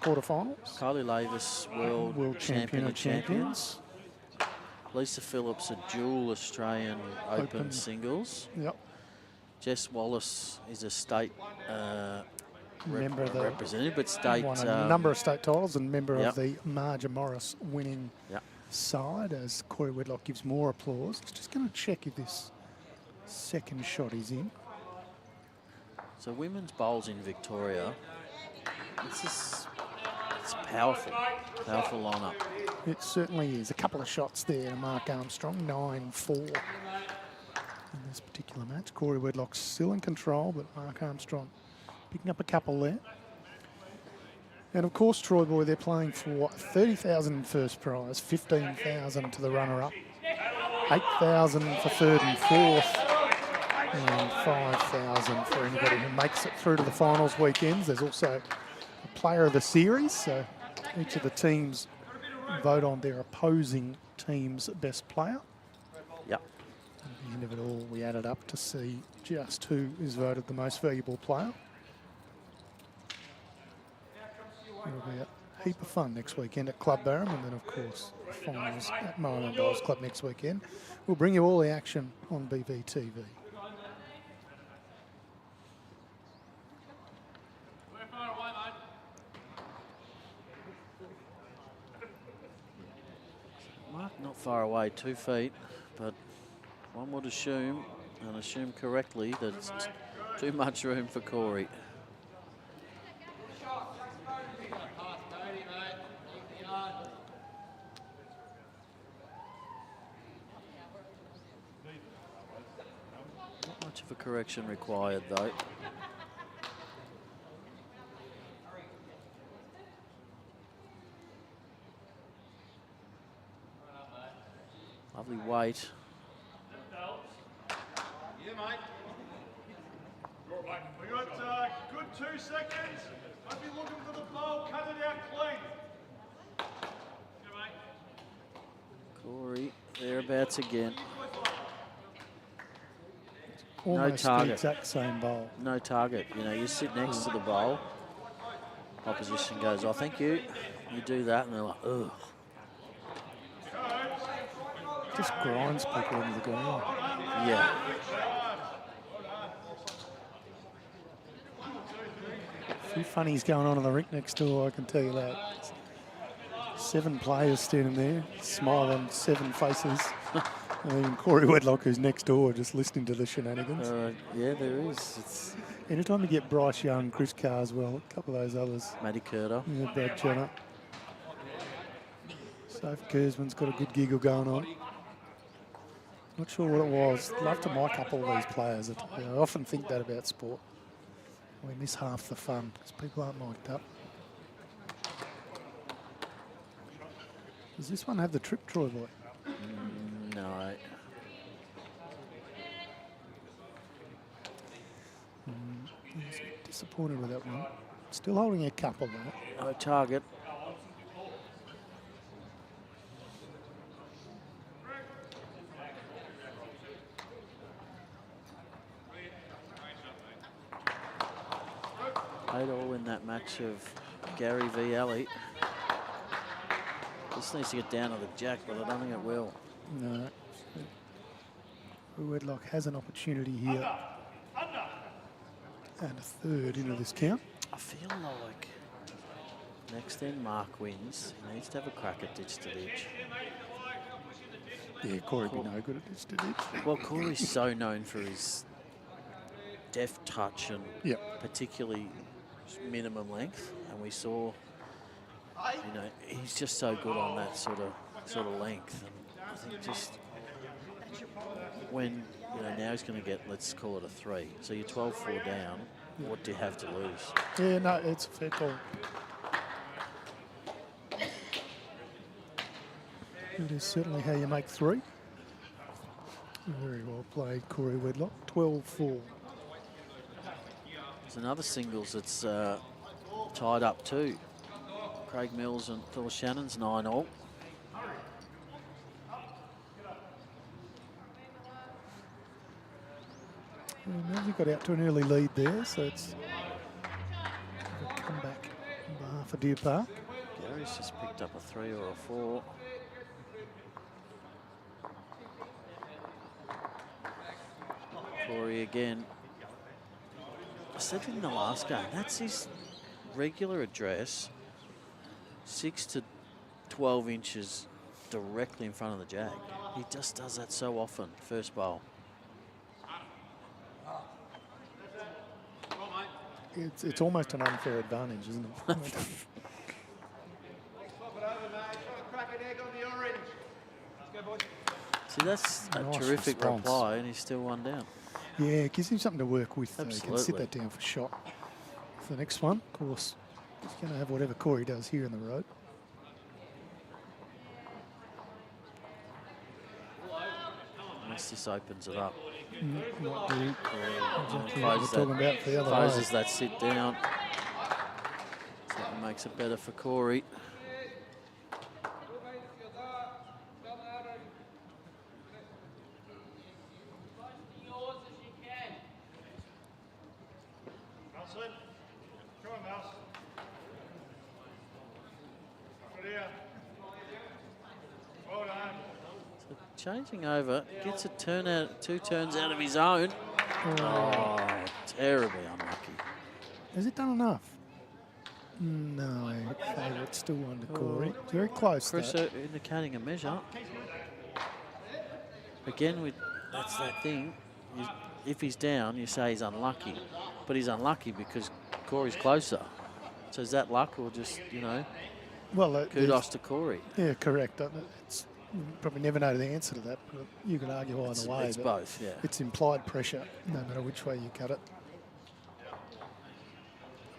Speaker 1: Quarterfinals.
Speaker 2: Kylie Lavis, world champion of champions. Lisa Phillips, a dual Australian Open singles.
Speaker 1: Yep.
Speaker 2: Jess Wallace is a state
Speaker 1: Member of the
Speaker 2: representative, but state.
Speaker 1: won a number of state titles and member
Speaker 2: Yep.
Speaker 1: of the Marja Morris winning
Speaker 2: Yep.
Speaker 1: side as Corey Wedlock gives more applause. He's just going to check if this second shot is in.
Speaker 2: So women's bowls in Victoria. It's powerful lineup.
Speaker 1: It certainly is. A couple of shots there to Mark Armstrong, 9-4 in this particular match. Corey Wedlock's still in control, but Mark Armstrong picking up a couple there. And of course, Troy Boy, they're playing for 30,000 in first prize, 15,000 to the runner-up, 8,000 for third and fourth, and 5,000 for anybody who makes it through to the finals weekends. There's also a player of the series, so each of the teams vote on their opposing team's best player.
Speaker 2: Yep.
Speaker 1: At the end of it all, we added up to see just who is voted the most valuable player. It'll be a heap of fun next weekend at Club Barham, and then of course finals at Moama Bowls Club next weekend. We'll bring you all the action on BBTV.
Speaker 2: Mark not far away, 2 feet, but one would assume, and assume correctly, that it's too much room for Corey. Not much of a correction required, though. Lovely weight.
Speaker 3: Yeah, mate. We got good 2 seconds. I'd be looking for the bowl. Cut it out clean. Yeah, mate.
Speaker 2: Corey, thereabouts again.
Speaker 1: Almost the
Speaker 2: target.
Speaker 1: exact same bowl.
Speaker 2: No target. You know, you sit next to the bowl. Opposition goes, oh, thank you. You do that, and they're like, ugh.
Speaker 1: Just grinds people into the ground.
Speaker 2: Yeah.
Speaker 1: A few funnies going on in the rink next door, I can tell you that. 7 players standing there, smiling, 7 faces. And Corey Wedlock, who's next door, just listening to the shenanigans.
Speaker 2: Yeah, there is. It's
Speaker 1: Anytime you get Bryce Young, Chris Carswell, a couple of those others.
Speaker 2: Matty Curter.
Speaker 1: Yeah, Brad Jenner. Sophie Kersman's got a good giggle going on. Not sure what it was. Love to mic up all these players. I often think that about sport. We miss half the fun because people aren't mic'd up. Does this one have the trip, Troy Boy?
Speaker 2: No.
Speaker 1: He's disappointed with that one. Still holding a couple though.
Speaker 2: No target. Played all in that match of Gary v. Alley. This needs to get down to the jack, but I don't think it will.
Speaker 1: No. Wedlock has an opportunity here. And a third into this count.
Speaker 2: I feel like next end Mark wins. He needs to have a crack at ditch to ditch.
Speaker 1: Yeah, Corey would be no good at ditch to ditch.
Speaker 2: Well, Corey's so known for his deft touch and particularly minimum length, and we saw, you know, he's just so good on that sort of length. And I think just when, you know, now he's going to get, let's call it a 3. So you're 12-4 down. What do you have to lose?
Speaker 1: Yeah, no, it's a fair call. It is certainly how you make 3. Very well played, Corey Wedlock. 12-4.
Speaker 2: There's another singles that's tied up too. Craig Mills and Phil Shannon's 9-all.
Speaker 1: Mills got out to an early lead there, so it's a comeback on behalf of Deer Park.
Speaker 2: Gary's just picked up a 3 or a 4. Corey again. I said in the last game, that's his regular address, 6 to 12 inches directly in front of the jag. He just does that so often, first bowl.
Speaker 1: It's almost an unfair advantage, isn't it?
Speaker 2: See, that's a
Speaker 1: Nice
Speaker 2: terrific
Speaker 1: response.
Speaker 2: reply, and he's still 1 down.
Speaker 1: Yeah, it gives him something to work with. He can sit
Speaker 2: Absolutely.
Speaker 1: that down for shot. For the next one, of course, he's going to have whatever Corey does here in the road.
Speaker 2: Unless this opens it up.
Speaker 1: Might do exactly what we're
Speaker 2: Closes
Speaker 1: talking about for the other way.
Speaker 2: closes that sit down. So it makes it better for Corey.
Speaker 3: Nelson, come on, Mouse. Good here. Well done.
Speaker 2: So changing over, gets a turn out, 2 turns out of his own. Oh, terribly unlucky.
Speaker 1: Has it done enough? No, favourite still under Corey. Very close,
Speaker 2: Chris
Speaker 1: though.
Speaker 2: indicating a measure. Again, that's that thing. If he's down, you say he's unlucky. But he's unlucky because Corey's closer. So is that luck or just, you know,
Speaker 1: Well,
Speaker 2: kudos to Corey?
Speaker 1: yeah, correct. It's you probably never know the answer to that, but you can argue either way.
Speaker 2: It's
Speaker 1: but
Speaker 2: both, yeah.
Speaker 1: It's implied pressure, no matter which way you cut it.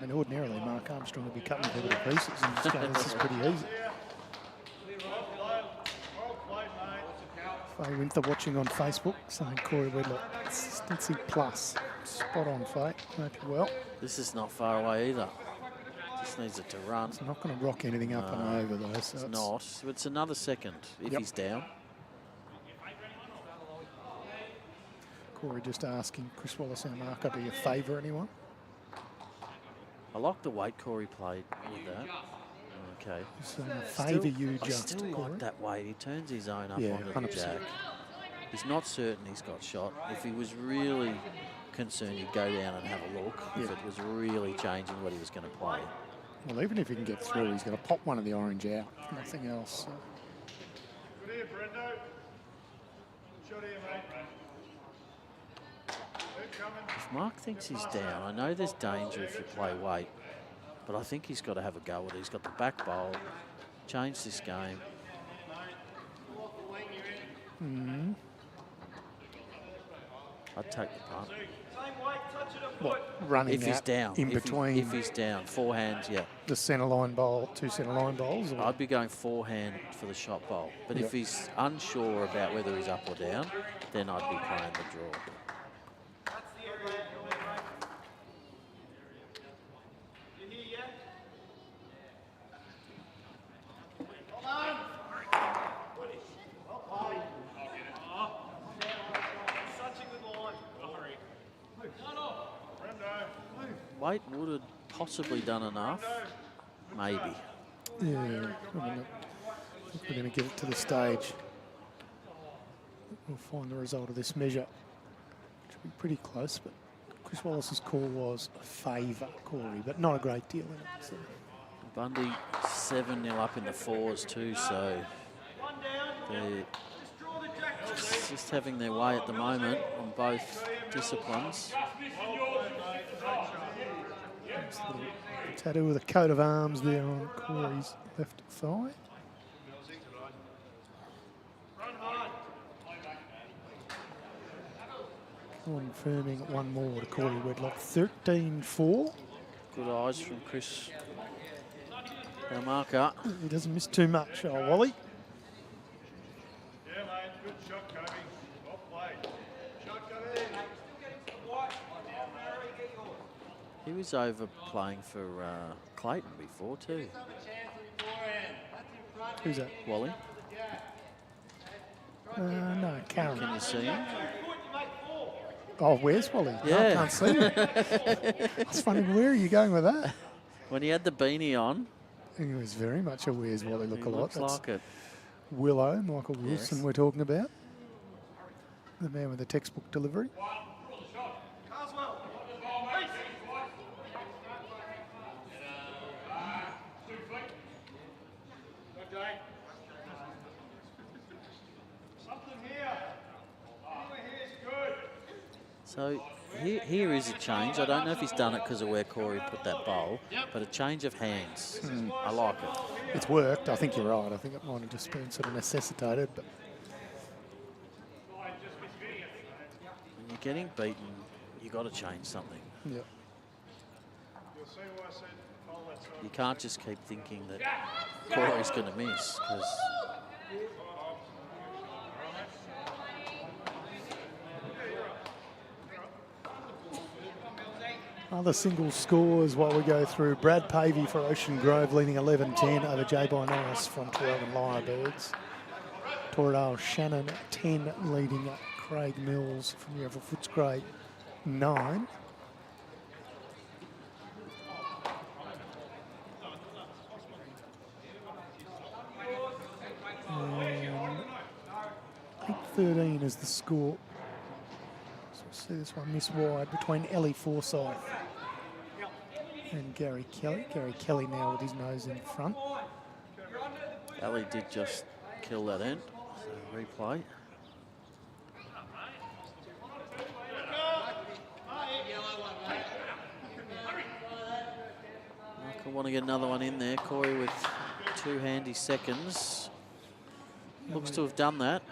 Speaker 1: I mean, ordinarily, Mark Armstrong would be cutting people to pieces and just going, this is pretty easy. Faye Winther watching on Facebook saying Corey Wedlock, consistency plus. Spot on, Faye. Hope you're well.
Speaker 2: This is not far away either. Just needs it to run.
Speaker 1: It's not going to rock anything up and over, though. So
Speaker 2: It's not. It's another second if he's down.
Speaker 1: Corey just asking Chris Wallace and Marco, do you favour anyone?
Speaker 2: I like the weight Corey played with that. Okay.
Speaker 1: So favour you
Speaker 2: I
Speaker 1: just,
Speaker 2: still
Speaker 1: Corey.
Speaker 2: like that weight. He turns his own up
Speaker 1: Yeah,
Speaker 2: onto the
Speaker 1: 100%.
Speaker 2: jack. He's not certain he's got shot. If he was really concerned, he'd go down and have a look. If it was really changing what he was going to play.
Speaker 1: Well, even if he can get through, he's going to pop one of the orange out. Nothing else. So.
Speaker 3: Good here, Brendo. Shot here, mate. Keep coming.
Speaker 2: If Mark thinks he's down, I know there's danger if you play weight, but I think he's got to have a go at it. He's got the back bowl, change this game. I'd take the punt.
Speaker 1: What, running
Speaker 2: If he's
Speaker 1: out
Speaker 2: down.
Speaker 1: in between
Speaker 2: If he's down, forehands, yeah.
Speaker 1: the centre line bowl, 2 centre line bowls? Or?
Speaker 2: I'd be going forehand for the shot bowl. But if he's unsure about whether he's up or down, then I'd be playing the draw. weight would have possibly done enough. Maybe.
Speaker 1: Yeah, I think we're going to get it to the stage. We'll find the result of this measure. Should be pretty close, but Chris Wallace's call was a favour, Corey, but not a great deal in it. So.
Speaker 2: Bundy 7-0 up in the fours too, so they're just having their way at the moment on both disciplines.
Speaker 1: Nice little tattoo with a coat of arms there on Corey's left thigh. Confirming one more to Corey Wedlock, 13-4.
Speaker 2: Good eyes from Chris Marker.
Speaker 1: He doesn't miss too much, Wally.
Speaker 3: Yeah, mate. Good shot, Kobe. Well played. Shot, Kobe.
Speaker 2: He was over playing for Clayton before too.
Speaker 1: Who's that?
Speaker 2: Wally,
Speaker 1: No, Karen.
Speaker 2: can you see him?
Speaker 1: Oh, where's Wally?
Speaker 2: Yeah.
Speaker 1: Oh, I can't see him. I was wondering, where are you going with that?
Speaker 2: When he had the beanie on,
Speaker 1: He was very much a Where's Wally
Speaker 2: he
Speaker 1: look-alike.
Speaker 2: looks
Speaker 1: That's
Speaker 2: like it.
Speaker 1: Willow, Michael Wilson
Speaker 2: Yes.
Speaker 1: we're talking about. The man with the textbook delivery.
Speaker 3: Something here. Anywhere here is good.
Speaker 2: So here is a change. I don't know if he's done it because of where Corey put that bowl, but a change of hands. I like it.
Speaker 1: It's worked. I think you're right. I think it might have just been sort of necessitated, but
Speaker 2: When you're getting beaten, you got to change something.
Speaker 1: yeah.
Speaker 3: You'll see why I said follow that side.
Speaker 2: You can't just keep thinking that Corey's going to miss because
Speaker 1: Other single scores while we go through. Brad Pavey for Ocean Grove leading 11-10 over J. By Norris from Traralgon Lyrebirds. Torridale Shannon 10 leading Craig Mills from Yeovil Footscray 9. And 8-13 is the score. So we'll see this one miss wide between Ellie Forsyth and Gary Kelly. Gary Kelly now with his nose in front.
Speaker 2: Ali did just kill that end. So replay. I want to get another one in there. Corey with 2 handy seconds. Looks to have done that.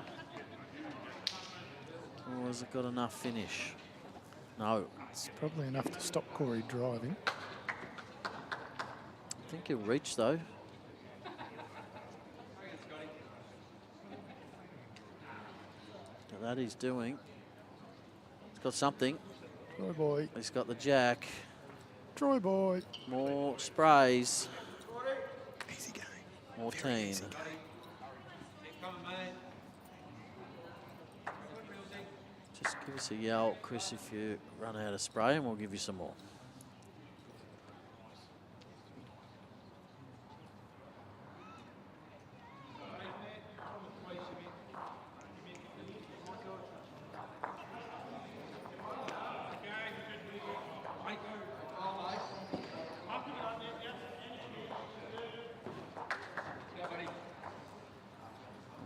Speaker 2: Or has it got enough finish? No.
Speaker 1: It's probably enough to stop Corey driving.
Speaker 2: I think he'll reach though. That he's doing. He's got something.
Speaker 1: Troy boy,
Speaker 2: He's got the jack.
Speaker 1: Troy boy.
Speaker 2: More sprays.
Speaker 1: Easy game.
Speaker 2: More team. Just give us a yell, Chris, if you run out of spray, and we'll give you some more.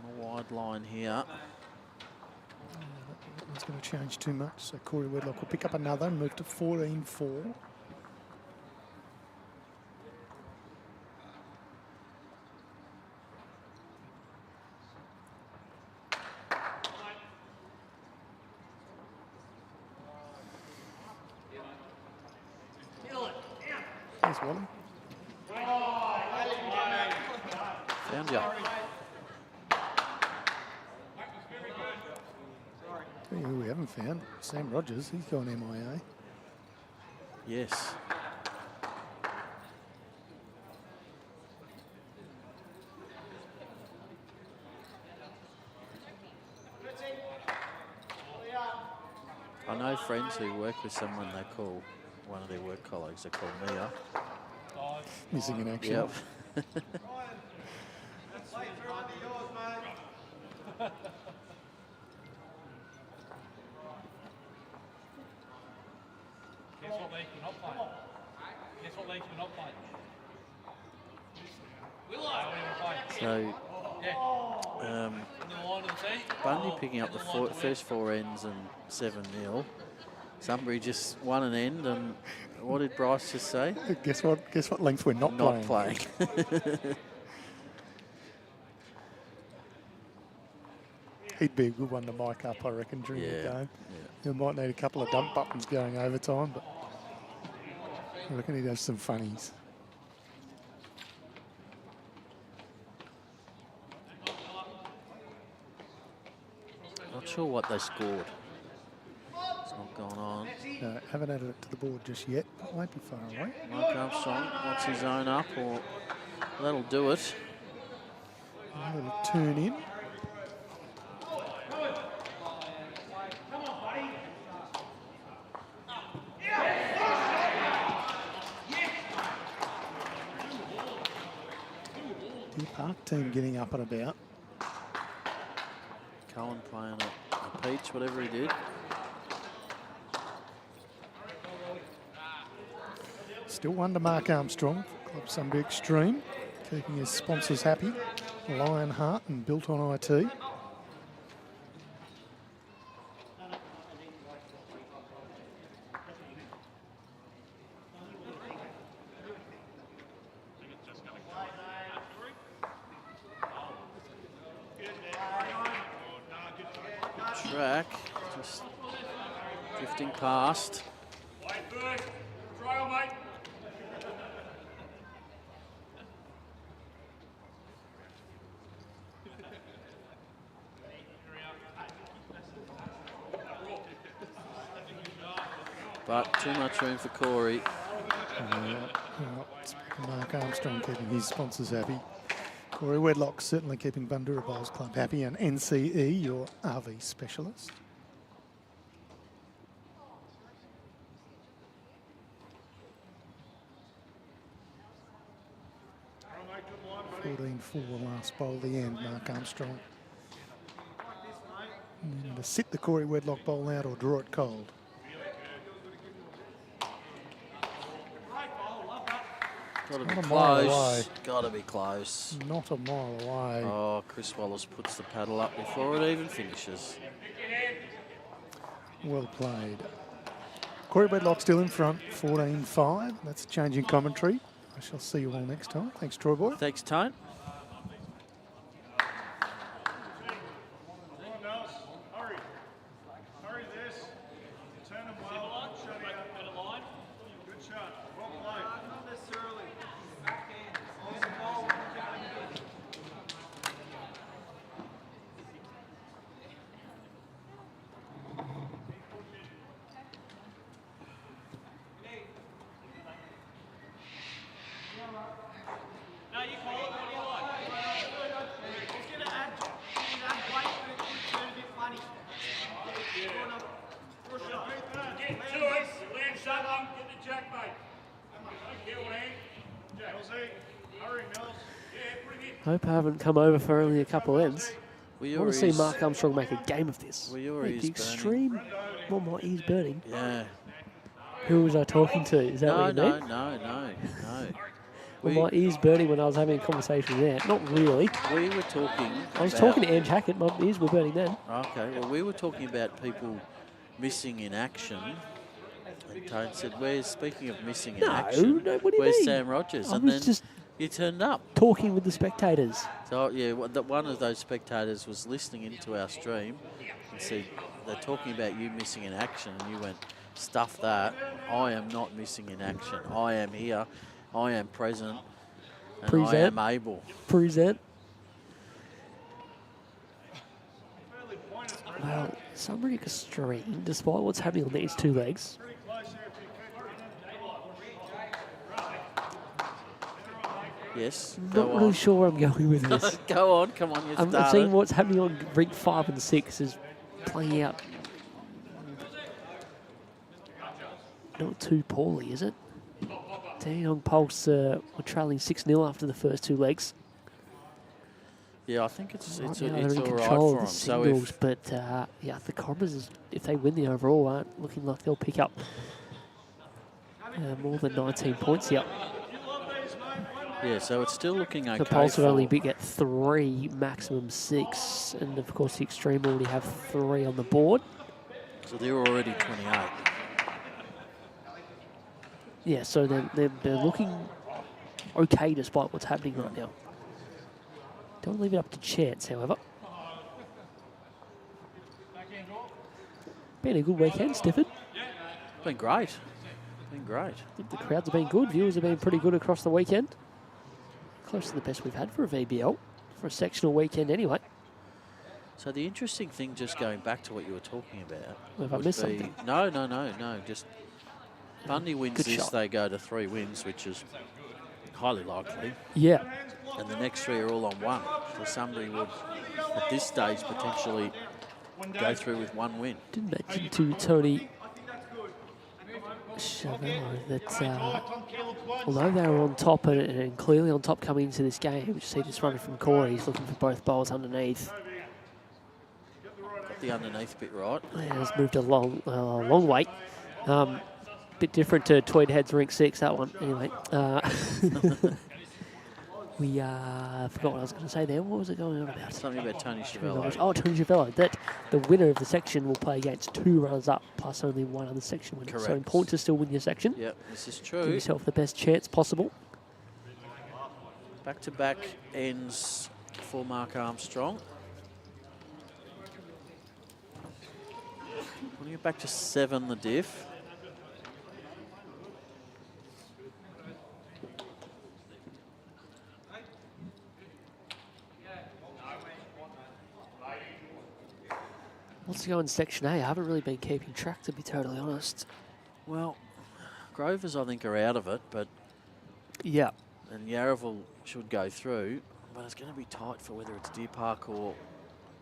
Speaker 2: On a wide line here.
Speaker 1: It's going to change too much, so Corey Wedlock will pick up another and move to 14-4. There's Wally.
Speaker 2: Found you.
Speaker 1: Tell you who we haven't found, Sam Rogers. He's gone MIA.
Speaker 2: Yes. I know friends who work with someone they call one of their work colleagues, they call Mia.
Speaker 1: Missing in action.
Speaker 2: Yep.
Speaker 3: Guess what they cannot play? Guess what they cannot play?
Speaker 2: So, Bundy picking up the first 4 ends and 7-0. Sunbury just won an end, and what did Bryce just say?
Speaker 1: Guess what? Guess what length we're not playing. He'd be a good one to mic up, I reckon, during the game.
Speaker 2: Yeah.
Speaker 1: You might need a couple of dump buttons going overtime, but I reckon he'd have some funnies.
Speaker 2: Not sure what they scored. It's not gone on.
Speaker 1: No, haven't added it to the board just yet, but won't be far away.
Speaker 2: Mark Armstrong wants his own up, or that'll do it.
Speaker 1: A little turn in. Deer Park team getting up and about.
Speaker 2: Cohen playing a peach, whatever he did.
Speaker 1: Still one to Mark Armstrong, Club Sunbury Xtreme, keeping his sponsors happy. Lionheart and Built on IT.
Speaker 2: Track, just drifting past.
Speaker 3: Trial, mate.
Speaker 2: But too much room for Corey.
Speaker 1: Mark Armstrong keeping his sponsors happy. Corey Wedlock certainly keeping Bundoora Bowls Club happy, and NCE, your RV specialist. $14-4 last bowl, the end, Mark Armstrong. And then to sit the Corey Wedlock bowl out or draw it cold.
Speaker 2: Got to be
Speaker 1: Not a mile away.
Speaker 2: close. Got to be close.
Speaker 1: Not a mile away.
Speaker 2: Oh, Chris Wallace puts the paddle up before it even finishes.
Speaker 1: Well played. Corey Wedlock still in front, 14-5. That's a change in commentary. I shall see you all next time. Thanks, Troy Boy.
Speaker 2: Thanks, Tone.
Speaker 3: Hurry. Hurry this. Turn them well. Shut it up. Good shot. Well played. Not necessarily. No, you call it. What do you like? He's going to add weight, but it's going to be funny. Get to it. Land shot on. Get the jack, mate. Get Wayne. Millsy. Hurry, Mills. Yeah, bring it.
Speaker 4: Hope I haven't come over for only a couple ends.
Speaker 2: Well,
Speaker 4: I
Speaker 2: your
Speaker 4: want to see
Speaker 2: ears-
Speaker 4: Mark Armstrong make a game of this.
Speaker 2: Well, your
Speaker 4: Mate,
Speaker 2: ears
Speaker 4: the
Speaker 2: burning.
Speaker 4: extreme. Well, my ears burning.
Speaker 2: Yeah.
Speaker 4: Who was I talking to? Is that
Speaker 2: No,
Speaker 4: what you
Speaker 2: no,
Speaker 4: mean?
Speaker 2: no.
Speaker 4: Well, my ears burning when I was having a conversation there. Not really.
Speaker 2: We were talking.
Speaker 4: I was
Speaker 2: about-
Speaker 4: talking to Ange Hackett. My ears were burning then.
Speaker 2: Okay, well, we were talking about people missing in action. And Tone said, speaking of missing in
Speaker 4: No,
Speaker 2: action,
Speaker 4: no, what do you
Speaker 2: where's
Speaker 4: mean?
Speaker 2: Sam Rogers?
Speaker 4: I
Speaker 2: And
Speaker 4: was
Speaker 2: then
Speaker 4: just
Speaker 2: you turned up.
Speaker 4: talking with the spectators.
Speaker 2: So, yeah, one of those spectators was listening into our stream and said, they're talking about you missing in action. And you went, stuff that. I am not missing in action. I am here. I am present. And
Speaker 4: Present.
Speaker 2: I am able.
Speaker 4: Present. Well, Sunbury Xtreme, despite what's happening on these two legs,
Speaker 2: Yes,
Speaker 4: not
Speaker 2: go
Speaker 4: really
Speaker 2: on.
Speaker 4: sure where I'm going with this.
Speaker 2: Go on, come on, you've
Speaker 4: I'm
Speaker 2: started.
Speaker 4: seeing what's happening on rig 5 and 6 is playing out not too poorly, is it? Dandenong Pulse were trailing 6-0 after the first 2 legs.
Speaker 2: Yeah, I think it's
Speaker 4: Right
Speaker 2: it's
Speaker 4: now
Speaker 2: all
Speaker 4: they're in
Speaker 2: right
Speaker 4: control
Speaker 2: for
Speaker 4: of
Speaker 2: them.
Speaker 4: the
Speaker 2: So
Speaker 4: singles,
Speaker 2: if
Speaker 4: but yeah, the Cobras, if they win the overall, aren't looking like they'll pick up more than 19 points here.
Speaker 2: yeah, so it's still looking okay.
Speaker 4: The Pulse would only
Speaker 2: for-
Speaker 4: get 3, maximum 6, and of course the Extreme already have 3 on the board.
Speaker 2: So they're already 28.
Speaker 4: Yeah, so they're looking okay despite what's happening right now. Don't leave it up to chance, however. Been a good weekend, Stifford.
Speaker 2: Been great. Been great.
Speaker 4: I think the crowds have been good. Viewers have been pretty good across the weekend. Close to the best we've had for a VBL, for a sectional weekend anyway.
Speaker 2: So the interesting thing, just going back to what you were talking about,
Speaker 4: Have I
Speaker 2: would
Speaker 4: missed
Speaker 2: be-
Speaker 4: something?
Speaker 2: No. Just Bundy wins
Speaker 4: Good
Speaker 2: this,
Speaker 4: shot.
Speaker 2: they go to 3 wins, which is highly likely.
Speaker 4: Yeah.
Speaker 2: And the next 3 are all on 1. So Sunbury would, at this stage, potentially go through with 1 win.
Speaker 4: Didn't mention to Tony Chavello that although they were on top and clearly on top coming into this game, you see this running from Corey, he's looking for both bowls underneath.
Speaker 2: Got the underneath bit right.
Speaker 4: Yeah, it's moved a long way. Bit different to Tweed Heads Rink 6, that one. Anyway, we forgot what I was going to say there. What was it going on about?
Speaker 2: Something about Tony Chavello.
Speaker 4: Oh, Tony Chavello. That the winner of the section will play against 2 runners-up plus only 1 other section winner. So
Speaker 2: Correct.
Speaker 4: important to still win your section.
Speaker 2: Yep, this is
Speaker 4: Give
Speaker 2: true.
Speaker 4: yourself the best chance possible.
Speaker 2: Back-to-back ends for Mark Armstrong. Putting it back to 7, the diff.
Speaker 4: What's going in Section A? I haven't really been keeping track, to be totally honest.
Speaker 2: Well, Grovers, I think, are out of it, but
Speaker 4: Yeah.
Speaker 2: and Yarraville should go through, but it's going to be tight for whether it's Deer Park or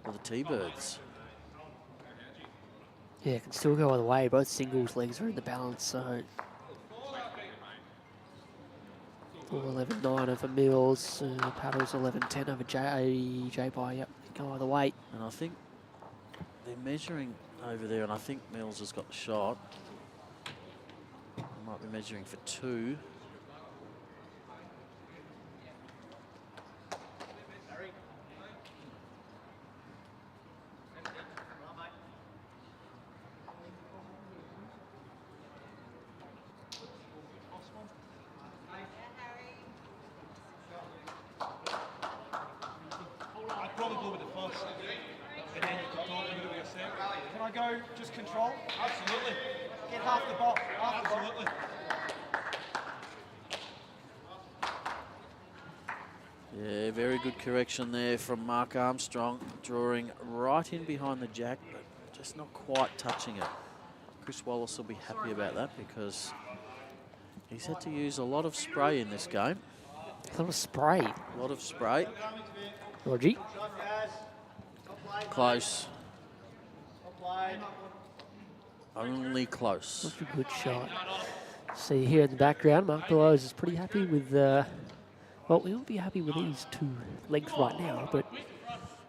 Speaker 2: the T-Birds.
Speaker 4: Yeah, it can still go either way. Both singles legs are in the balance, so 4-11-9 over Mills, Paddles 11-10 over J-By. Yep, go either way.
Speaker 2: And I think they're measuring over there, and I think Mills has got the shot. They might be measuring for 2.
Speaker 3: I'd probably go with the first, and then you can talk to me what you're saying. Can I go just control? Absolutely. Get half the ball. Absolutely.
Speaker 2: Yeah, very good correction there from Mark Armstrong, drawing right in behind the jack, but just not quite touching it. Chris Wallace will be happy about that because he's had to use a lot of spray in this game.
Speaker 4: A lot of spray.
Speaker 2: A lot of spray.
Speaker 4: Rogie.
Speaker 2: Close. Only close.
Speaker 4: That's a good shot. See here in the background, Mark Bellows is pretty happy with, well, he won't be happy with these 2 legs right now, but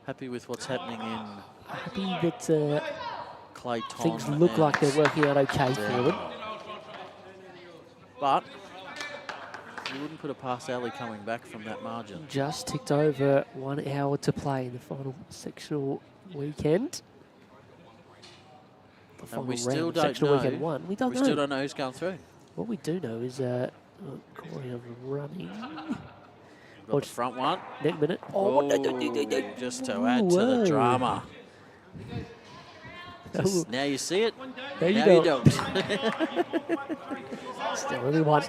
Speaker 2: Happy with what's happening in
Speaker 4: happy that
Speaker 2: Clayton.
Speaker 4: things look like they're working out okay for them.
Speaker 2: But you wouldn't put a past alley coming back from that margin.
Speaker 4: Just ticked over 1 hour to play in the final sectional weekend. The final
Speaker 2: And we
Speaker 4: round
Speaker 2: still
Speaker 4: of
Speaker 2: don't
Speaker 4: sectional
Speaker 2: know.
Speaker 4: weekend 1. We don't
Speaker 2: We
Speaker 4: know.
Speaker 2: still don't know who's going through.
Speaker 4: What we do know is Corey on running.
Speaker 2: Got the front one.
Speaker 4: Next minute.
Speaker 2: Oh, just to add to the
Speaker 4: Whoa.
Speaker 2: drama.
Speaker 4: Oh,
Speaker 2: Just, now you see it.
Speaker 4: there you
Speaker 2: now
Speaker 4: go.
Speaker 2: you don't.
Speaker 4: Still only 1.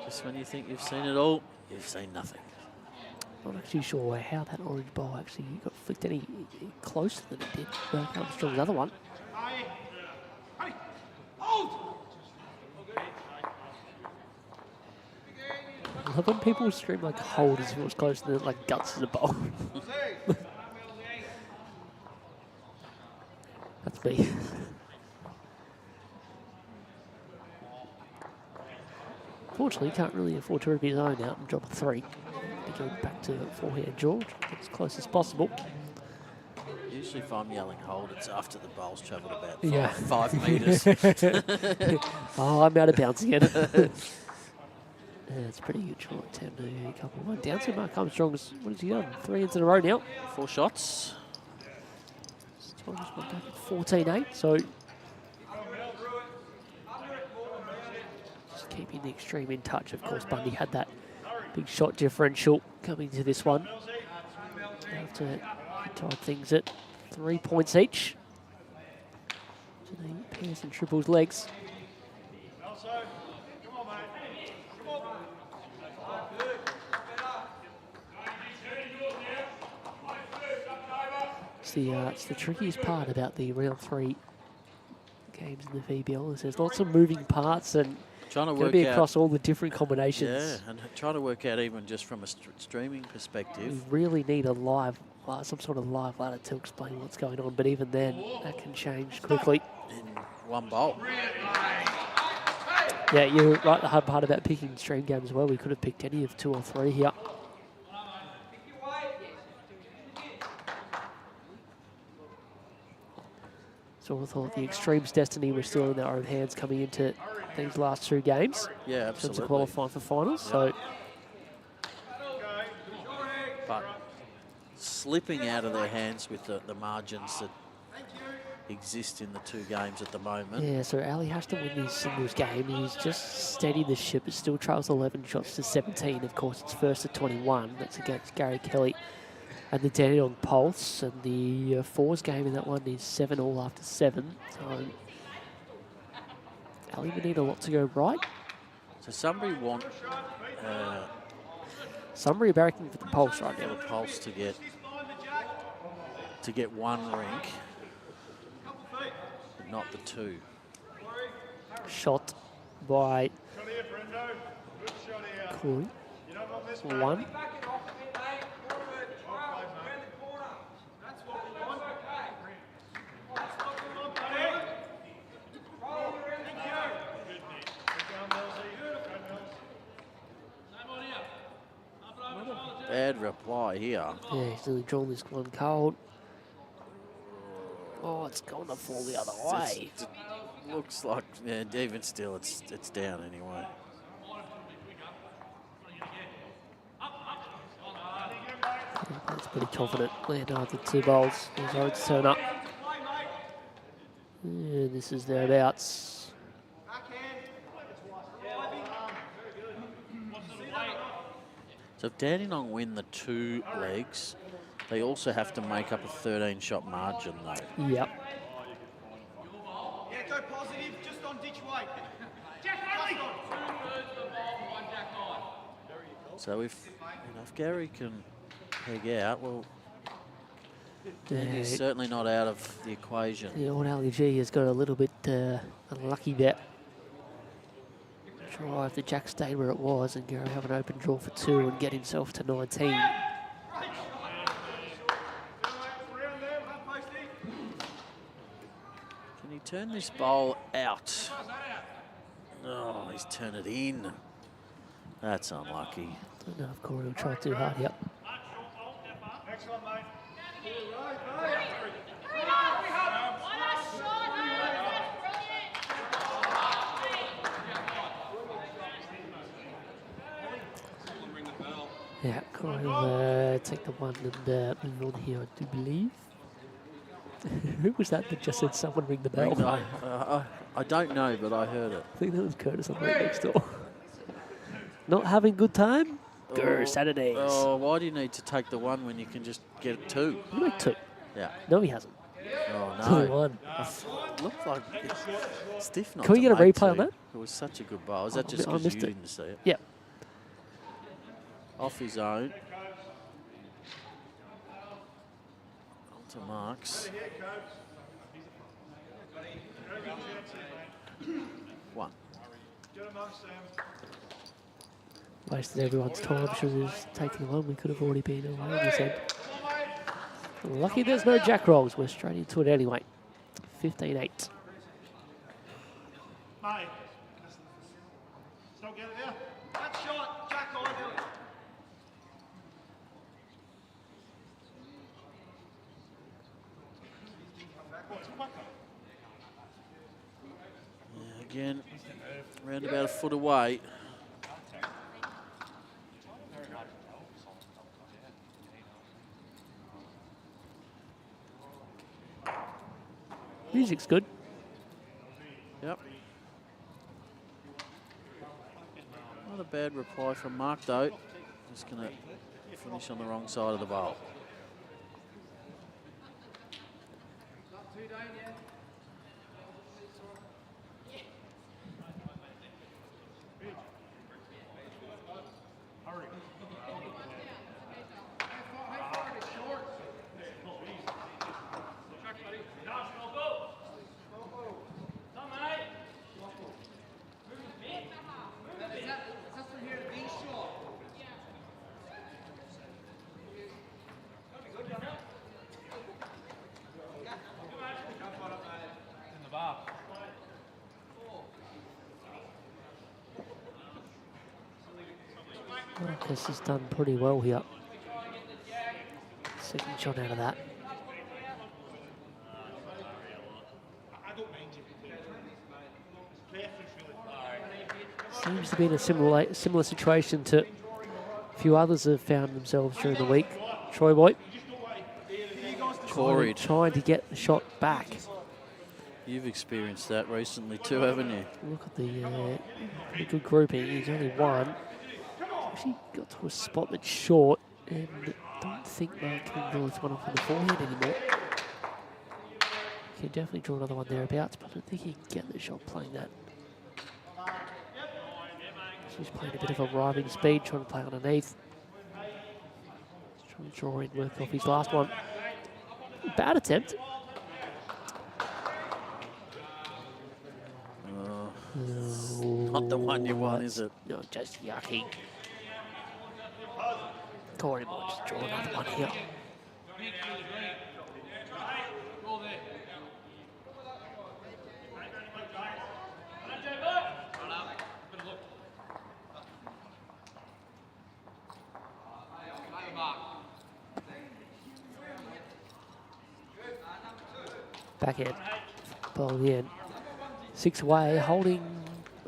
Speaker 2: Just when you think you've seen it all, you've seen nothing.
Speaker 4: Not actually sure how that orange ball actually got flicked any closer than it did. Mark Armstrong's other one. I love when people scream like hold as if it was closer than like guts to the bowl. That's me. unfortunately, can't really afford to rip his own out and drop a 3. To go back to forehand draw, as close as possible.
Speaker 2: Usually if I'm yelling hold, it's after the bowl's travelled about
Speaker 4: Yeah.
Speaker 2: 5 metres.
Speaker 4: Oh, I'm out of bounds again. It's pretty good short. 10 to a couple one down. So Mark Armstrong's, what has he done? 3 ends in a row now.
Speaker 2: 4 shots.
Speaker 4: Strong's went back at 14-8. So just keeping the Extreme in touch. Of course, Bundy had that big shot differential coming to this one. After tied things at 3 points each. So the pairs and triples legs. It's the trickiest part about the round 3 games in the VBL. Is there's lots of moving parts and
Speaker 2: Trying to
Speaker 4: going to
Speaker 2: work
Speaker 4: be
Speaker 2: out,
Speaker 4: across all the different combinations.
Speaker 2: yeah, and trying to work out even just from a streaming
Speaker 4: You
Speaker 2: perspective.
Speaker 4: really need a live, some sort of live ladder to explain what's going on. But even then, that can change quickly.
Speaker 2: In one bowl.
Speaker 4: Yeah, you're right. The hard part about picking stream games as well. We could have picked any of 2 or 3 here. So I thought the Extreme's destiny was still in their own hands coming into these last 2 games.
Speaker 2: Yeah,
Speaker 4: In terms
Speaker 2: absolutely.
Speaker 4: of qualifying for finals. So
Speaker 2: But slipping out of their hands with the margins that exist in the 2 games at the moment.
Speaker 4: yeah, so Ali has to win his singles game. He's just steadied the ship. It still trails 11 shots to 17. Of course, it's first to 21. That's against Gary Kelly and the Dandenong Pulse. And the fours game in that one is 7 all after 7. So Ali would need a lot to go right.
Speaker 2: So somebody want
Speaker 4: Sunbury are barracking for the Pulse right
Speaker 2: the
Speaker 4: now.
Speaker 2: Pulse to get 1 rink, but not the 2.
Speaker 4: Shot by
Speaker 3: Shot here, Brendo. Good shot here.
Speaker 4: Corey.
Speaker 3: You don't want this,
Speaker 4: 1.
Speaker 2: Bad reply here.
Speaker 4: Yeah, he's nearly drawn this one cold. Oh, it's going to fall the other way.
Speaker 2: It looks like, yeah, even still, it's down anyway.
Speaker 4: That's pretty confident. Land after 2 bowls. His odds turn up. And this is thereabouts.
Speaker 2: So if Dandenong win the 2 legs, they also have to make up a 13-shot margin, though.
Speaker 4: Yep.
Speaker 3: Yeah, go positive, just on ditch weight.
Speaker 2: So if Gary can peg out, well, he's certainly not out of the equation.
Speaker 4: The old Ali G has got a little bit unlucky there. Try if the jack stayed where it was and Gary have an open draw for 2 and get himself to 19.
Speaker 2: Can he turn this bowl out? Oh, he's turned it in. That's unlucky.
Speaker 4: I don't know if Corey will try too hard. Yep.
Speaker 3: Next one, mate.
Speaker 4: Yeah, Corey will take the 1 and move on here, I do believe. Who was that just said someone ring the bell?
Speaker 2: I don't know, but I heard it.
Speaker 4: I think that was Curtis on the right next door. Not having good time? Grr, Saturdays.
Speaker 2: Oh, why do you need to take the 1 when you can just get 2?
Speaker 4: You make 2.
Speaker 2: Yeah.
Speaker 4: No, he hasn't.
Speaker 2: Oh,
Speaker 4: It's only
Speaker 2: no.
Speaker 4: 1.
Speaker 2: It looked like it's stiff not
Speaker 4: Can we
Speaker 2: to
Speaker 4: get a
Speaker 2: make
Speaker 4: replay on
Speaker 2: 2.
Speaker 4: that?
Speaker 2: It was such a good bowl. Is that just
Speaker 4: I
Speaker 2: because
Speaker 4: missed
Speaker 2: you
Speaker 4: it.
Speaker 2: didn't see it?
Speaker 4: Yep.
Speaker 2: Off his own. On to Marks. 1.
Speaker 4: Wasted everyone's time. Should have taken the 1. We could have already been away. He said. Lucky there's no jack rolls. We're straight into it anyway. 15-8.
Speaker 3: Mate. Still get it there. That shot, Jack on it.
Speaker 2: Yeah, again, around about a foot away.
Speaker 4: Music's good.
Speaker 2: Yep. Not a bad reply from Mark, though. Just going to finish on the wrong side of the bowl.
Speaker 4: Marcus has done pretty well here. Second shot out of that. Seems to be in a similar situation to a few others have found themselves during the week. Troy Boy.
Speaker 2: Corey,
Speaker 4: trying to get the shot back.
Speaker 2: you've experienced that recently too, haven't you?
Speaker 4: Look at the pretty good grouping. He's only one. Actually got to a spot that's short, and don't think Mark can draw this one off on the forehand anymore. He can definitely draw another one thereabouts, but I don't think he can get the shot playing that. He's playing a bit of a arriving speed, trying to play underneath. He's trying to draw in, work off his last one. Bad attempt.
Speaker 2: Not the one you want, is it?
Speaker 4: No, just yucky. Corey might just draw another one here. Backhand. Ball in. 6 away, holding